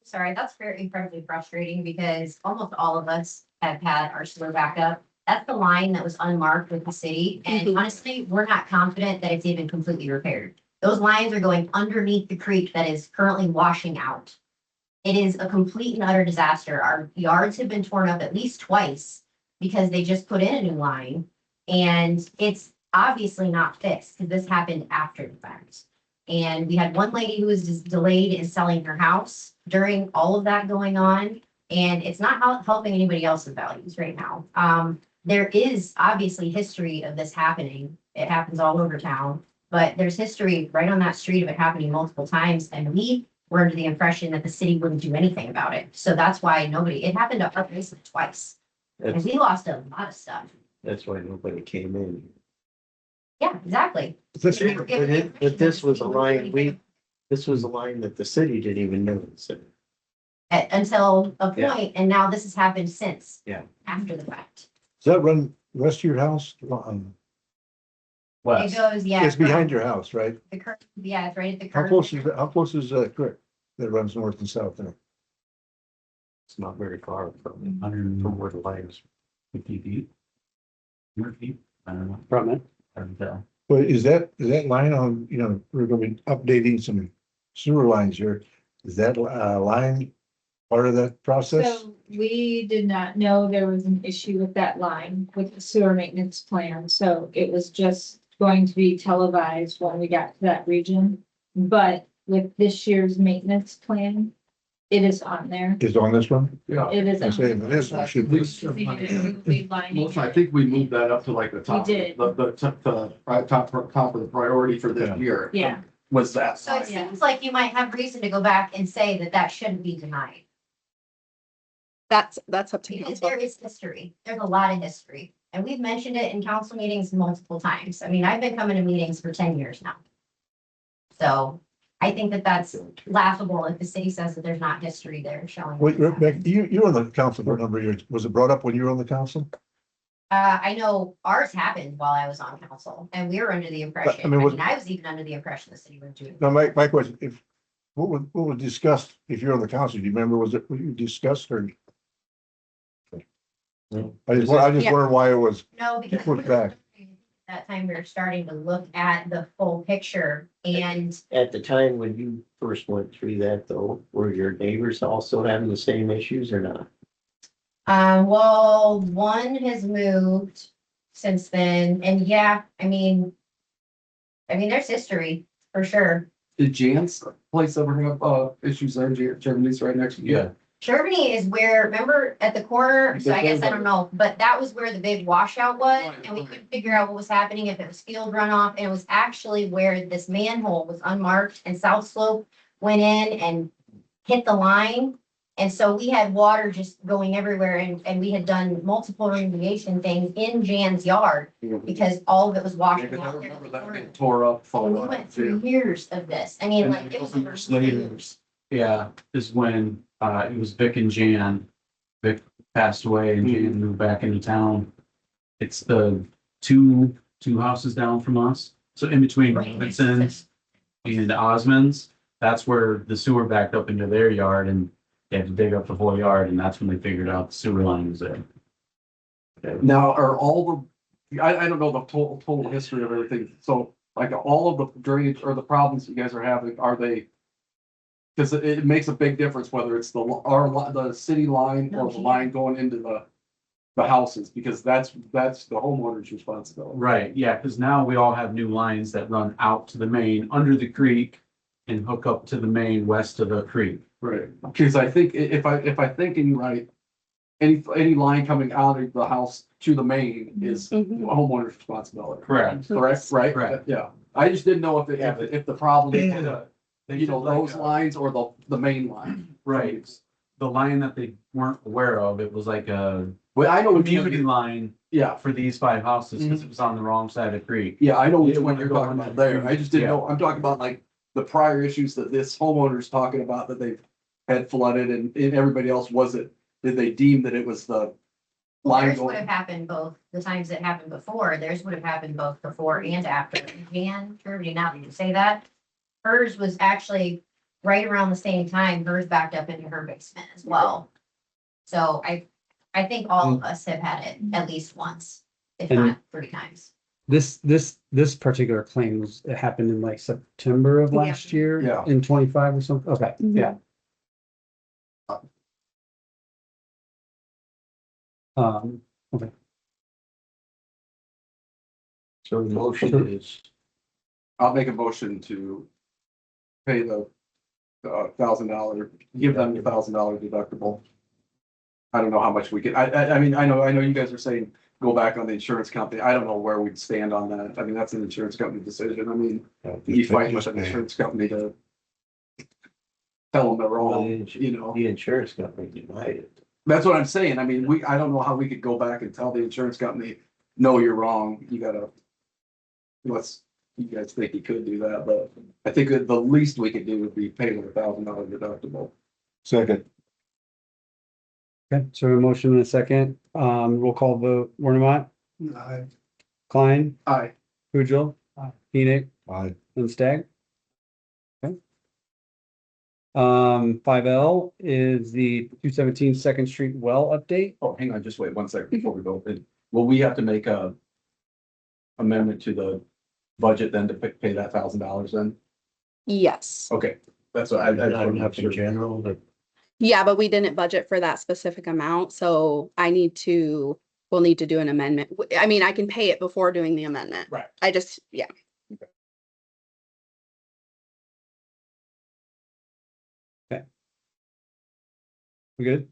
Sorry, that's very incredibly frustrating because almost all of us have had our sewer backup. That's the line that was unmarked with the city. And Mhm. honestly, we're not confident that it's even completely repaired. Those lines are going underneath the creek that is currently washing out. It is a complete and utter disaster. Our yards have been torn up at least twice because they just put in a new line. And it's obviously not fixed because this happened after the fact. And we had one lady who was just delayed in selling her house during all of that going on. And it's not helping anybody else's values right now. There is obviously history of this happening. It happens all over town, but there's history right on that street of it happening multiple times. And we were under the impression that the city wouldn't do anything about it. So that's why it happened to our basement twice. And That's, we lost a lot of stuff. that's why nobody came in. Yeah, exactly. This- But this was a line this was a line that the city didn't even notice. Until a Yeah. point, and now this has happened since. Yeah. After the fact. Does that run west of your house? It West. goes, yeah. It's behind your house, right? The curve, yeah, it's right at the How curve. close is that creek that runs north and south there? It's not very far from 150 from where the line is. feet. 100 feet. I don't know. from it. I can tell. Well, is that line on, we're gonna be updating some sewer lines here. Is that line part of that process? So we did not know there was an issue with that line with the sewer maintenance plan, so it was just going to be televised when we got to that region. But with this year's maintenance plan, it is on there. Is on this one? Yeah. It is. I say if it is, it should be. I think we moved that up to like the top, We did. top of the priority for this Yeah. year. Yeah. Was that. So it Yeah. seems like you might have reason to go back and say that that shouldn't be denied. That's up to Because council. there is history. There's a lot of history. And we've mentioned it in council meetings multiple times. I mean, I've been coming to meetings for 10 years now. So I think that that's laughable if the city says that there's not history there showing. Wait, that it's Rebecca, happened. you were on the council for a number of years. Was it brought up when you were on the council? I know ours happened while I was on council and we were under the impression, I mean, was- mean, I was even under the impression the city would do. No, my question, what was discussed, if you're on the council, do you remember, was it, what you discussed or? I just Yeah. wondered why it was, No, because Put it back. that time we were starting to look at the full picture and At the time when you first went through that though, were your neighbors also having the same issues or not? well, one has moved since then, and yeah, I mean, there's history for sure. Did Jan's place ever have, issues there? Germany's right next to you. Yeah. Germany is where, remember at the corner, so I guess I don't know, but that was where the big washout was, and we couldn't figure out what was happening, if it was field runoff, and it was actually where this manhole was unmarked and South Slope went in and hit the line. And so we had water just going everywhere and we had done multiple remediation things in Jan's yard because all of it was Yeah, washing 'cause I out there. remember that being tore up. And we went through years of this. I mean, like, it was over years. Yeah, is when, it was Vic and Jan. Vic passed away and Jan moved back into town. It's the two houses down from us. So in between Robinson's and Osmond's, that's where the sewer backed up into their yard and they had to dig up the whole yard, and that's when they figured out the sewer line was there. Now, are all the, I don't know the total history of everything, so like all of the drainage or the problems you guys are having, are they? Cause it makes a big difference whether it's the city line or the line going into the houses, because that's the homeowner's responsibility. Right, yeah, because now we all have new lines that run out to the main, under the creek, and hook up to the main west of the creek. Right, because I think if I thinking right, any line coming out of the house to the main is the Mhm. homeowner's responsibility. Correct. Correct, right? Correct. Yeah, I just didn't know if the problem is, They you know, did like those a- lines or the main line. Right, the line that they weren't aware of, it was like a Well, I know which community one, line yeah, for these 5 houses, because it was on the wrong side of the creek. yeah, I know which Yeah, one when you're you're talking going about there. I just didn't yeah. know, I'm talking about like the prior issues that this homeowner's talking about that they've had flooded and everybody else did they deem that it was the line Theirs would going? have happened both, the times it happened before, theirs would have happened both before and after. Jan, Germany, now that you say that, hers was actually right around the same time, hers backed up into her basement as well. So I think all of us have had it at least once, if And- not 3 times. This particular claim it happened in like September of Yeah. last year? Yeah. In 25 or something? Okay, yeah. Okay. So the motion is, I'll make a motion to pay the $1,000, give them the $1,000 deductible. I don't know how much we can, I mean, I know you guys are saying go back on the insurance company. I don't know where we'd stand on that. I mean, that's an insurance company decision. I mean, you fight with an insurance company to tell them they're wrong, you know? the insurance company denied it. That's what I'm saying. I mean, I don't know how we could go back and tell the insurance company, no, you're wrong. You gotta, unless you guys think you could do that, but I think that the least we could do would be pay them $1,000 deductible. second, Okay, so a motion and a second. Roll call vote. Warnemont, Klein, Aye. Pujol, Enoch, I, and Stagg. Okay. 5L is the 217 Second Street well update. Oh, hang on, just wait 1 second before we go. Will we have to make a amendment to the budget then to pay that $1,000 then? Yes. Okay, that's what I Not wanna make enough in sure. general, but Yeah, but we didn't budget for that specific amount, so I need to we'll need to do an amendment. I mean, I can pay it before doing the amendment. Right. I just, yeah. We good?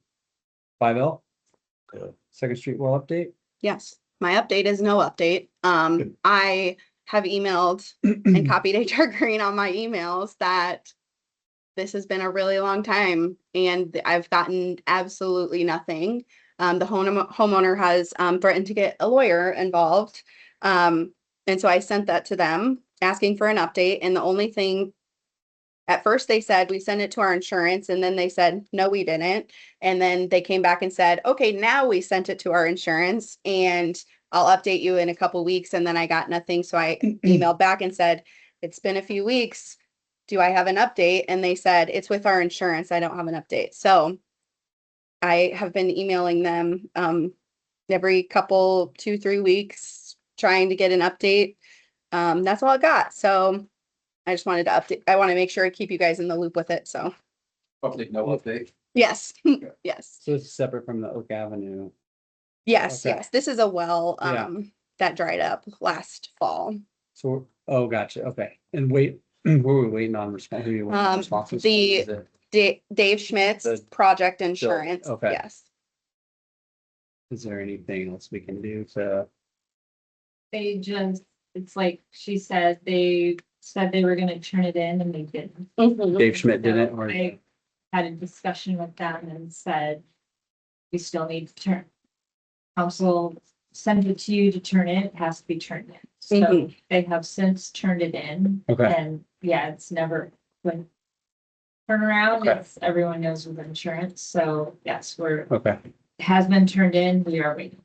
5L? Good. Second Street well update? Yes, my update is no update. I have emailed and copied HR Green on my emails that this has been a really long time and I've gotten absolutely nothing. The homeowner has threatened to get a lawyer involved. And so I sent that to them asking for an update. And the only thing, at first they said, we sent it to our insurance, and then they said, no, we didn't. And then they came back and said, okay, now we sent it to our insurance and I'll update you in a couple weeks. And then I got nothing. So I emailed back and said, it's been a few weeks. Do I have an update? And they said, it's with our insurance. I don't have an update. So I have been emailing them every couple, 2-3 weeks, trying to get an update. That's all I got. So I just wanted to update. I want to make sure I keep you guys in the loop with it. So Update, no update. yes, yes, So it's separate from the Oak Avenue. yes, Okay. yes. This is a well Yeah. that dried up last fall. So, oh, gotcha. Okay. And wait, where were we waiting on response? Who you waiting on responses? the- Is it- Dave Schmidt's The- project insurance. okay. Yes. Is there anything else we can do to? They just, it's like she said, they said they were gonna turn it in and they didn't. Dave Schmidt did it, or? I had a discussion with them and said, we still need to turn. Council sent it to you to turn it has to be turned in. So Mhm. they have since turned it in. Okay. And yeah, it's never when turnaround, Okay. it's everyone knows with insurance. So yes, Okay. has been turned in. We are waiting.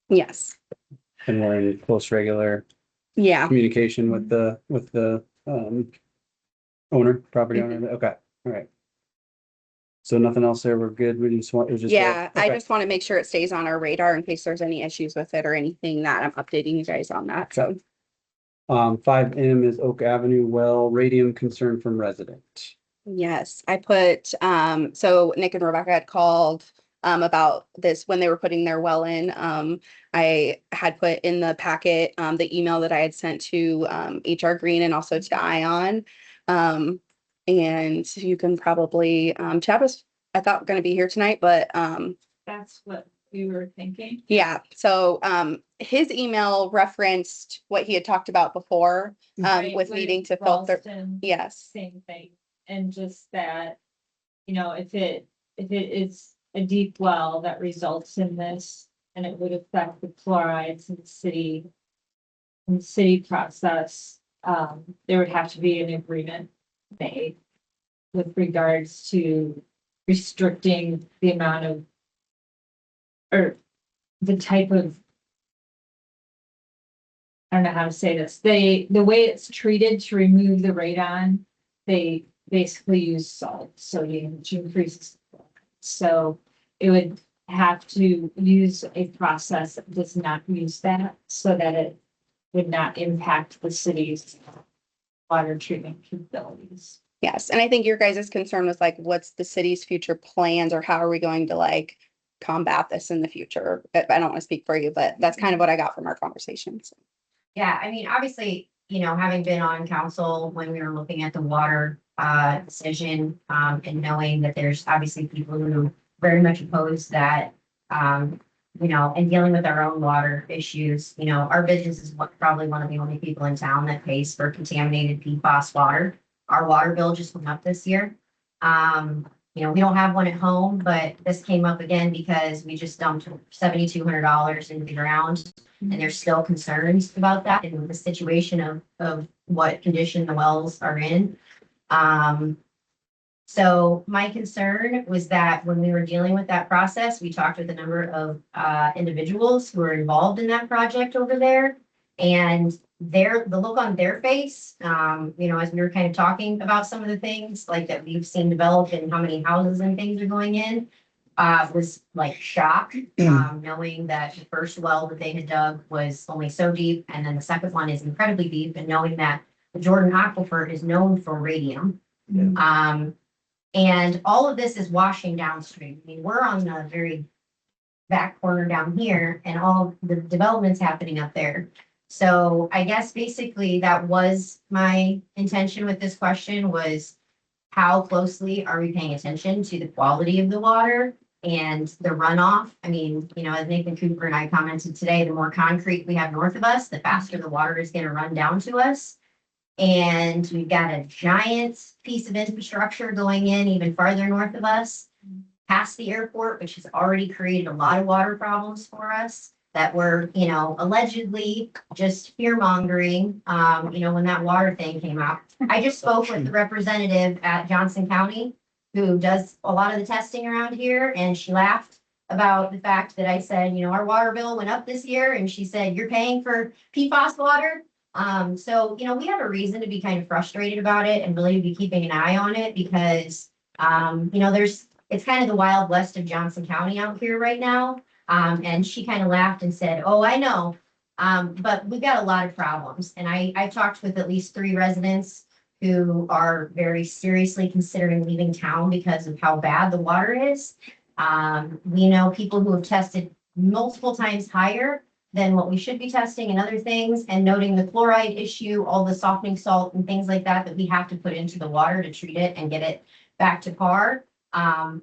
Yes. And we're in close regular Yeah. communication with the owner, property owner. Okay. All right. So nothing else there. We're good. We just want, it was just. Yeah, I Okay. just want to make sure it stays on our radar in case there's any issues with it or anything that I'm updating you guys on that. So 5M is Oak Avenue well, radium concern from resident. yes, I put, so Nick and Rebecca had called about this when they were putting their well in. I had put in the packet the email that I had sent to HR Green and also to Ion. And you can probably, Chad was, I thought, gonna be here tonight, but That's what we were thinking. yeah, so his email referenced what he had talked about before Right, with needing to filter. Ralston, Yes, same thing. And just that, you know, if it is a deep well that results in this and it would affect the chlorides in the city process, there would have to be an agreement made with regards to restricting the amount of or the type of I don't know how to say this. The way it's treated to remove the radon, they basically use salt, sodium, which increases. So it would have to use a process that does not use that so that it would not impact the city's water treatment capabilities. yes, and I think your guys' concern was like, what's the city's future plans or how are we going to like combat this in the future? I don't want to speak for you, but that's kind of what I got from our conversations. Yeah, I mean, obviously, you know, having been on council when we were looking at the water decision, and knowing that there's obviously people who very much oppose that, you know, and dealing with our own water issues, you know, our business is probably one of the only people in town that pays for contaminated PFAS water. Our water bill just went up this year. You know, we don't have one at home, but this came up again because we just dumped $7,200 into the ground. And there's still concerns about that and the situation of what condition the wells are in. So my concern was that when we were dealing with that process, we talked with a number of individuals who were involved in that project over there. And the look on their face, you know, as we were kind of talking about some of the things like that we've seen develop and how many houses and things are going in, was like shock, knowing that the first well that they had dug was only so deep, and then the second one is incredibly deep, and knowing that the Jordan Aquifer is known for radium. And all of this is washing downstream. I mean, we're on a very back corner down here and all the developments happening up there. So I guess basically that was my intention with this question was how closely are we paying attention to the quality of the water and the runoff? I mean, you know, as Nathan Cooper and I commented today, the more concrete we have north of us, the faster the water is gonna run down to us. And we've got a giant piece of infrastructure going in even farther north of us, past the airport, which has already created a lot of water problems for us that were, you know, allegedly just fear mongering, you know, when that water thing came out. I just spoke with the representative at Johnson County who does a lot of the testing around here, and she laughed about the fact that I said, you know, our water bill went up this year, and she said, you're paying for PFAS water. So, you know, we have a reason to be kind of frustrated about it and really be keeping an eye on it because, you know, it's kind of the Wild West of Johnson County out here right now. And she kind of laughed and said, oh, I know. But we've got a lot of problems. And I've talked with at least 3 residents who are very seriously considering leaving town because of how bad the water is. We know people who have tested multiple times higher than what we should be testing and other things, and noting the chloride issue, all the softening salt and things like that we have to put into the water to treat it and get it back to par.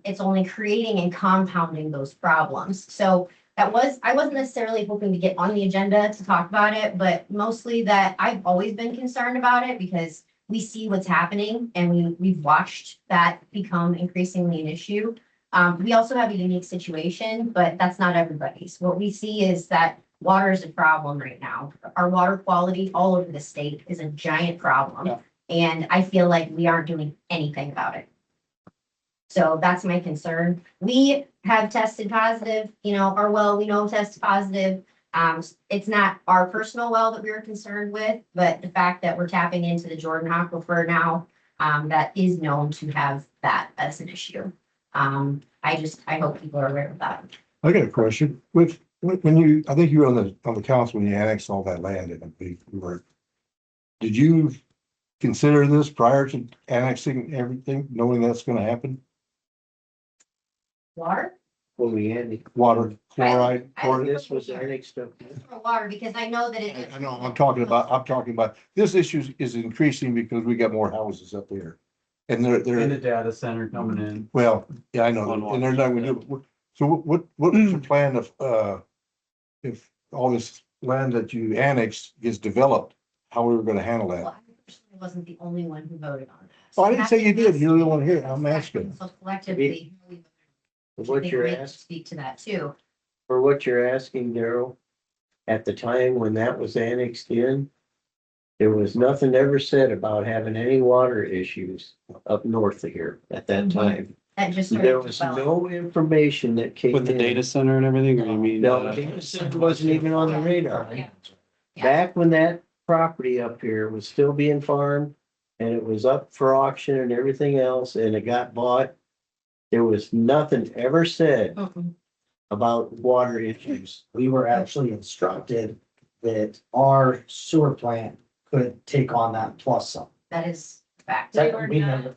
It's only creating and compounding those problems. So I wasn't necessarily hoping to get on the agenda to talk about it, but mostly that I've always been concerned about it because we see what's happening and we've watched that become increasingly an issue. We also have a unique situation, but that's not everybody's. What we see is that water is a problem right now. Our water quality all over the state is a giant problem. Yeah. And I feel like we aren't doing anything about it. So that's my concern. We have tested positive, you know, our well, we know tested positive. It's not our personal well that we were concerned with, but the fact that we're tapping into the Jordan Aquifer now, that is known to have that as an issue. I hope people are aware of that. I got a question. When you, I think you were on the council when you annexed all that land in did you consider this prior to annexing everything, knowing that's gonna happen? Water? When we had Water, chloride, I- chloride? this was annexed up. For water, because I know that I know, I'm talking about, this issue is increasing because we got more houses up there. And And they're, a data center coming in. well, yeah, I know, and they're not gonna do, so what was the plan if all this land that you annexed gets developed, how we were gonna handle that? Well, I personally wasn't the only one who voted on that. Oh, I didn't say you did. You're the one here. I'm asking. So collectively. I What think you're Ray can asking, speak to that too. for what you're asking, Daryl, at the time when that was annexed in, there was nothing ever said about having any water issues up north of here at that time. That just. There started was to no information that came With the in. data center and everything, or you mean? No, the data center wasn't even on the radar. Yeah. Yeah. Back when that property up here was still being farmed and it was up for auction and everything else and it got bought, there was nothing ever said Mm-mm. about water issues. We were actually instructed that our sewer plant could take on that plus some. That is fact. They were We not- never,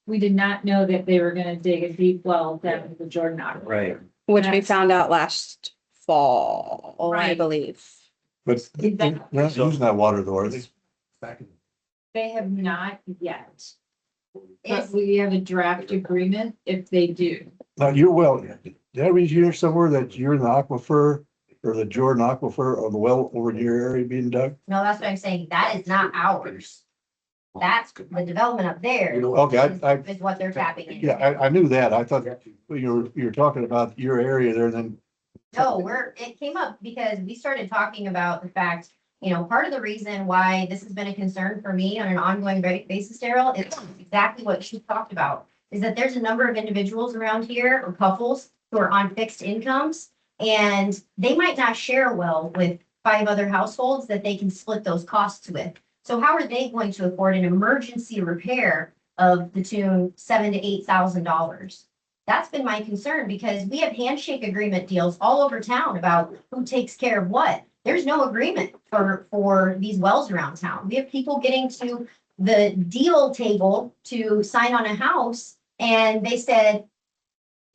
we did not know that they were gonna dig a deep well down to the Jordan Aquifer. Right. Which we That's- found out last fall, I Right. believe. But they're not using that water though, are they? They have not yet, but It's, we have a draft agreement if they do. Now, did I read here somewhere that you're in the aquifer or the Jordan Aquifer or the well over in your area being dug? no, that's what I'm saying. That is not ours. That's the development up there. Okay, Is what they're tapping into. yeah, I knew that. I thought you were talking about your area there, then. No, it came up because we started talking about the fact, you know, part of the reason why this has been a concern for me on an ongoing basis, Daryl, is exactly what you talked about. Is that there's a number of individuals around here or couples who are on fixed incomes and they might not share well with 5 other households that they can split those costs with. So how are they going to afford an emergency repair of the tune $7,000 to $8,000? That's been my concern because we have handshake agreement deals all over town about who takes care of what. There's no agreement for these wells around town. We have people getting to the deal table to sign on a house and they said,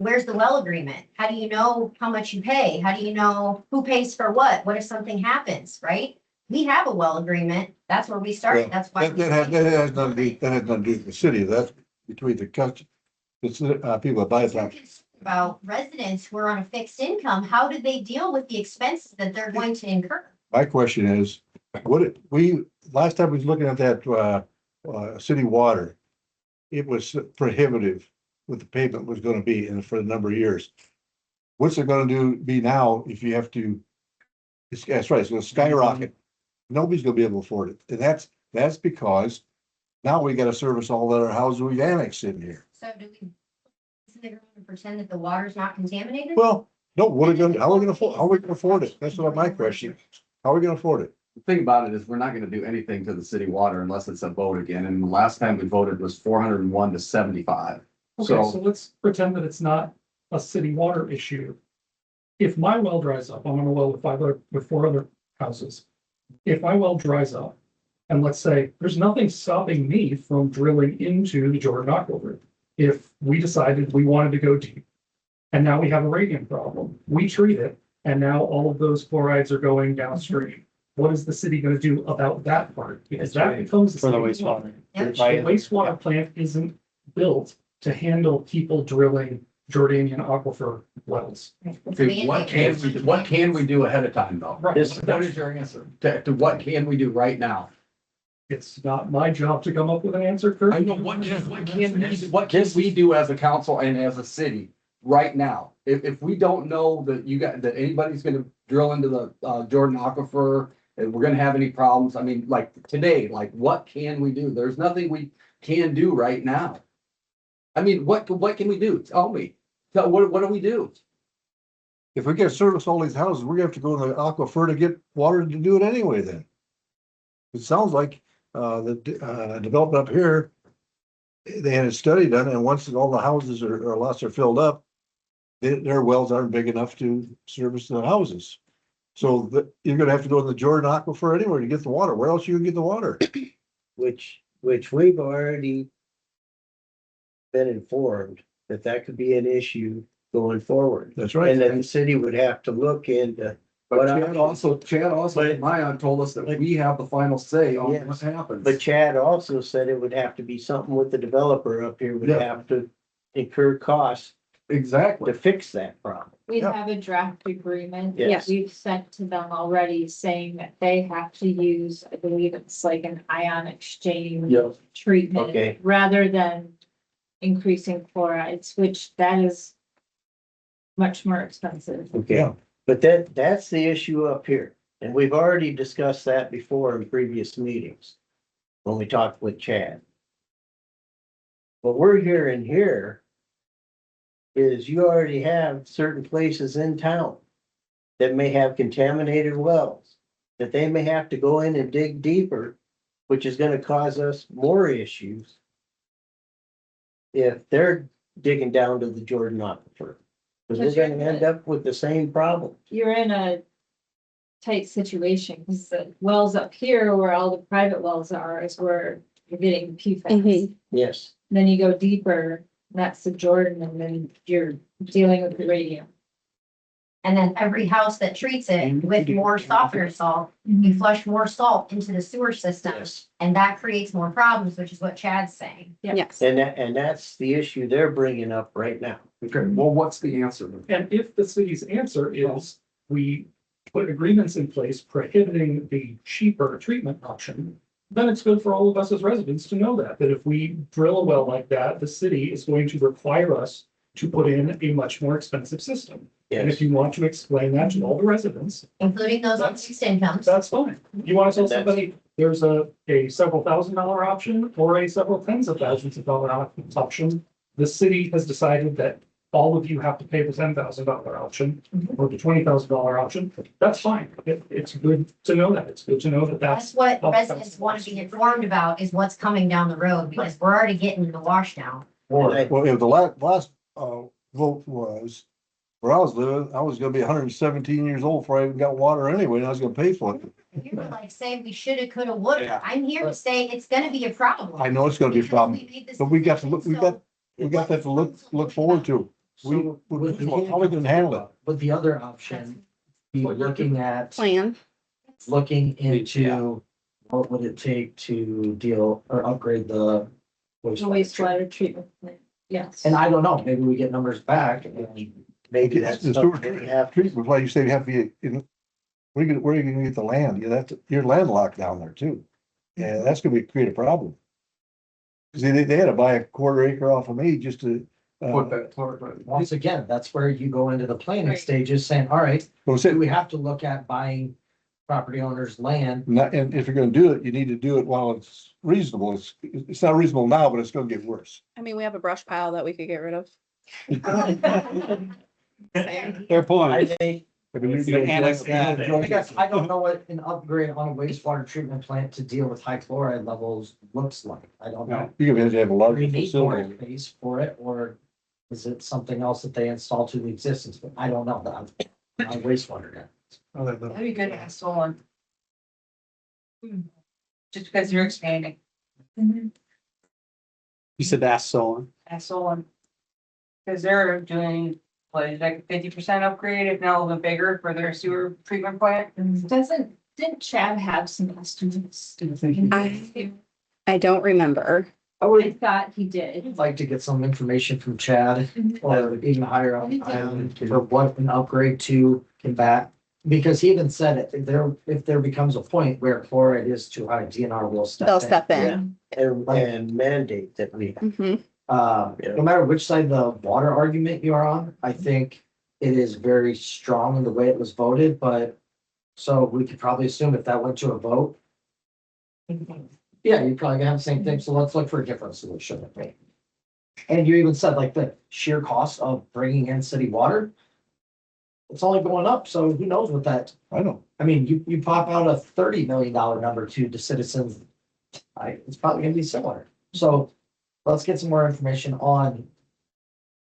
where's the well agreement? How do you know how much you pay? How do you know who pays for what? What if something happens, right? We have a well agreement. That's where we started. That's why. That has nothing to do, that has nothing to do with the city. That's between the people that buy If you're it. concerned about residents who are on a fixed income, how do they deal with the expenses that they're going to incur? My question is, last time we was looking at that, city water, it was prohibitive what the payment was gonna be and for a number of years. What's it gonna be now if you have to, that's right, it's gonna skyrocket. Nobody's gonna be able to afford it. And that's because now we gotta service all that our houses we've annexed in here. So do we, isn't it going to pretend that the water's not contaminated? Well, no, how are we gonna afford it? That's what my question. How are we gonna afford it? The thing about it is, we're not gonna do anything to the city water unless it's a vote again, and the last time we voted was 401 to 75. Okay, So, so let's pretend that it's not a city water issue. If my well dries up, I'm on a well with 4 other houses. If my well dries up, and let's say there's nothing stopping me from drilling into the Jordan Aquifer. If we decided we wanted to go deep, and now we have a radiant problem, we treat it, and now all of those chlorides are going downstream. What is the city gonna do about that part? Because that becomes. For the wastewater. Yep. The wastewater plant isn't built to handle people drilling Jordanian aquifer wells. okay, what can we do ahead of time though? Right. What is your answer? To what can we do right now? It's not my job to come up with an answer, Kurt. I know, what can we do as a council and as a city right now? If we don't know that anybody's gonna drill into the Jordan Aquifer and we're gonna have any problems, I mean, like today, like what can we do? There's nothing we can do right now. I mean, what can we do? Tell me. What do we do? If we get service all these houses, we're gonna have to go to the aquifer to get water to do it anyway then. It sounds like, the development up here, they had a study done, and once all the houses or lots are filled up, their wells aren't big enough to service the houses. So you're gonna have to go to the Jordan Aquifer anywhere to get the water. Where else you can get the water? Which we've already been informed that could be an issue going forward. That's right. And then the city would have to look into. But What Chad also, But- Mayon told us that we have the final say on what Yes. happens. But Chad also said it would have to be something with the developer up here would Yeah. have to incur costs Exactly. to fix that problem. We Yeah. have a draft agreement Yes. that we've sent to them already saying that they have to use, I believe it's like an ion exchange Yep. treatment. Okay. Rather than increasing chlorides, which that is much more expensive. Okay, Yeah. but that's the issue up here. And we've already discussed that before in previous meetings. When we talked with Chad. What we're hearing here is you already have certain places in town that may have contaminated wells, that they may have to go in and dig deeper, which is gonna cause us more issues if they're digging down to the Jordan Aquifer. Because we're gonna end up with the same problem. You're in a tight situation because the wells up here where all the private wells are is where you're getting PFAS. Mhm. Yes, Then you go deeper, that's the Jordan, and then you're dealing with the radium. And then every house that treats it with more softener salt, you flush more salt into the sewer system. yes. And that creates more problems, which is what Chad's saying. Yes. And that's the issue they're bringing up right now. Okay, well, what's the answer? And if the city's answer is we put agreements in place prohibiting the cheaper treatment option, then it's good for all of us as residents to know that if we drill a well like that, the city is going to require us to put in a much more expensive system. And if Yes, you want to explain that to all the residents, Including those on fixed incomes. that's fine. You want to tell That's- somebody there's a several $1,000s option or a several tens of thousands of dollar option. The city has decided that all of you have to pay the $10,000 option or the $20,000 option. That's fine. It's good to know that. It's good to know that That's that's. what Oh, residents want to be informed about is what's coming down the road because we're already getting in the wash now. Well, if the last vote was, where I was living, I was gonna be 117 years old before I even got water anyway, and I was gonna pay for it. You were like saying we shoulda, coulda, woulda. Yeah. I'm here to say it's gonna be a problem. I know it's gonna be a Because problem, we made this but we got to look, decision, so we got that to look forward to. how we gonna handle it? With the other option, be looking at, Plan. looking into what would it take to deal or upgrade the Wastewater treatment, plant. Yes. And I don't know, maybe we get numbers back and maybe It's that's the sewer something we have. treatment, why you say you have to be in, where are you gonna get the land? Yeah, that's, you're landlocked down there too. And that's gonna create a problem. Cause they had to buy a quarter acre off of me just to, Put that toward, right. Once again, that's where you go into the planning Right. stages saying, all right, well, do say, we have to look at buying property owners' land? not, and if you're gonna do it, you need to do it while it's reasonable. It's not reasonable now, but it's gonna get worse. I mean, we have a brush pile that we could get rid of. Fair I point. think, I mean, you can annex that. I guess I don't know what an upgrade on a wastewater treatment plant to deal with high chloride levels looks like. I don't know. You're gonna have a Do larger we need more facility. space for it, or is it something else that they install to the existence? But I don't know that. I'm wastewater guy. That'd be good to have someone. Just because you're expanding, Mhm. You said that's solar. have someone. Because they're doing, what, is like a 50% upgrade, if not a little bit bigger for their sewer treatment plant. Didn't Chad have some estimates? I don't remember. I I would thought he did. like to get some information from Chad or even higher up for what an upgrade to combat. Because he even said it, if there becomes a point where chloride is too high, DNR will step in. They'll step in. And mandate that we, Mhm. No matter which side the water argument you're on, I think it is very strong in the way it was voted, but so we could probably assume if that went to a vote, yeah, you're probably gonna have the same thing. So let's look for a different solution. And you even said like the sheer cost of bringing in city water, it's only going up. So who knows what that, I know. I mean, you pop out a $30 million number to the citizens. It's probably gonna be similar. So let's get some more information on.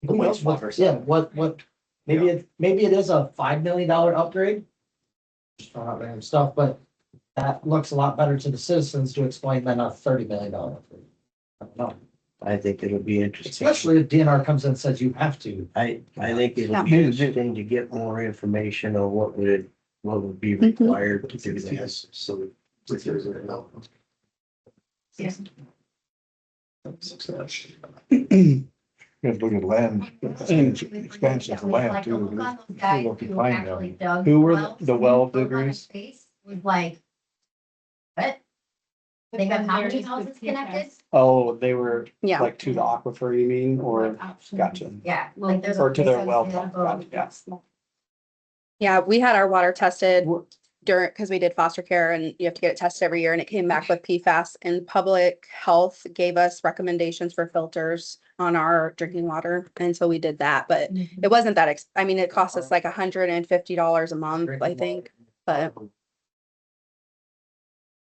The wastewater side. Yeah, what, maybe it is a $5 million upgrade. Just throwing out random stuff, but that looks a lot better to the citizens to explain than a $30 million upgrade. I don't know, I think it'll be interesting. especially if DNR comes in and says you have to. I think it'll Yeah. be interesting to get more information on what would be required to do this, so. Yes. You have to look at land, expansion of land too. Guys Look who behind actually them. dug. Who were wells the well over on a diggers? space Was like. What? They have how many houses connected? Oh, they were Yeah. like to the aquifer, you mean, or gotcha. Yeah, like there's. Or to their there's well a- pump, gotcha, yeah. Yeah, we had our water tested during, because we did foster care and you have to get it tested every year and it came back with PFAS, and public health gave us recommendations for filters on our drinking water. And so we did that, but it wasn't that, I mean, it cost us like $150 a month, I think, but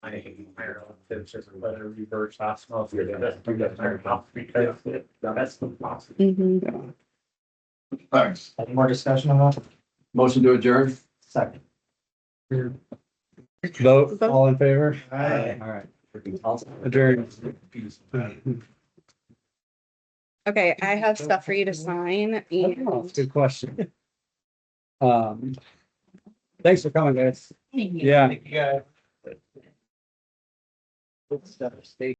I hate higher it's just better reverse osmosis. Because that's the possible. mhm. Thanks. Any more discussion on that? Motion to adjourn? Second. Vote, all in favor? Aye. All right. Adjourned. Okay, I have stuff for you to sign Oh, and good question. Thanks for coming, guys. Yeah. Yeah. Good stuff. Stay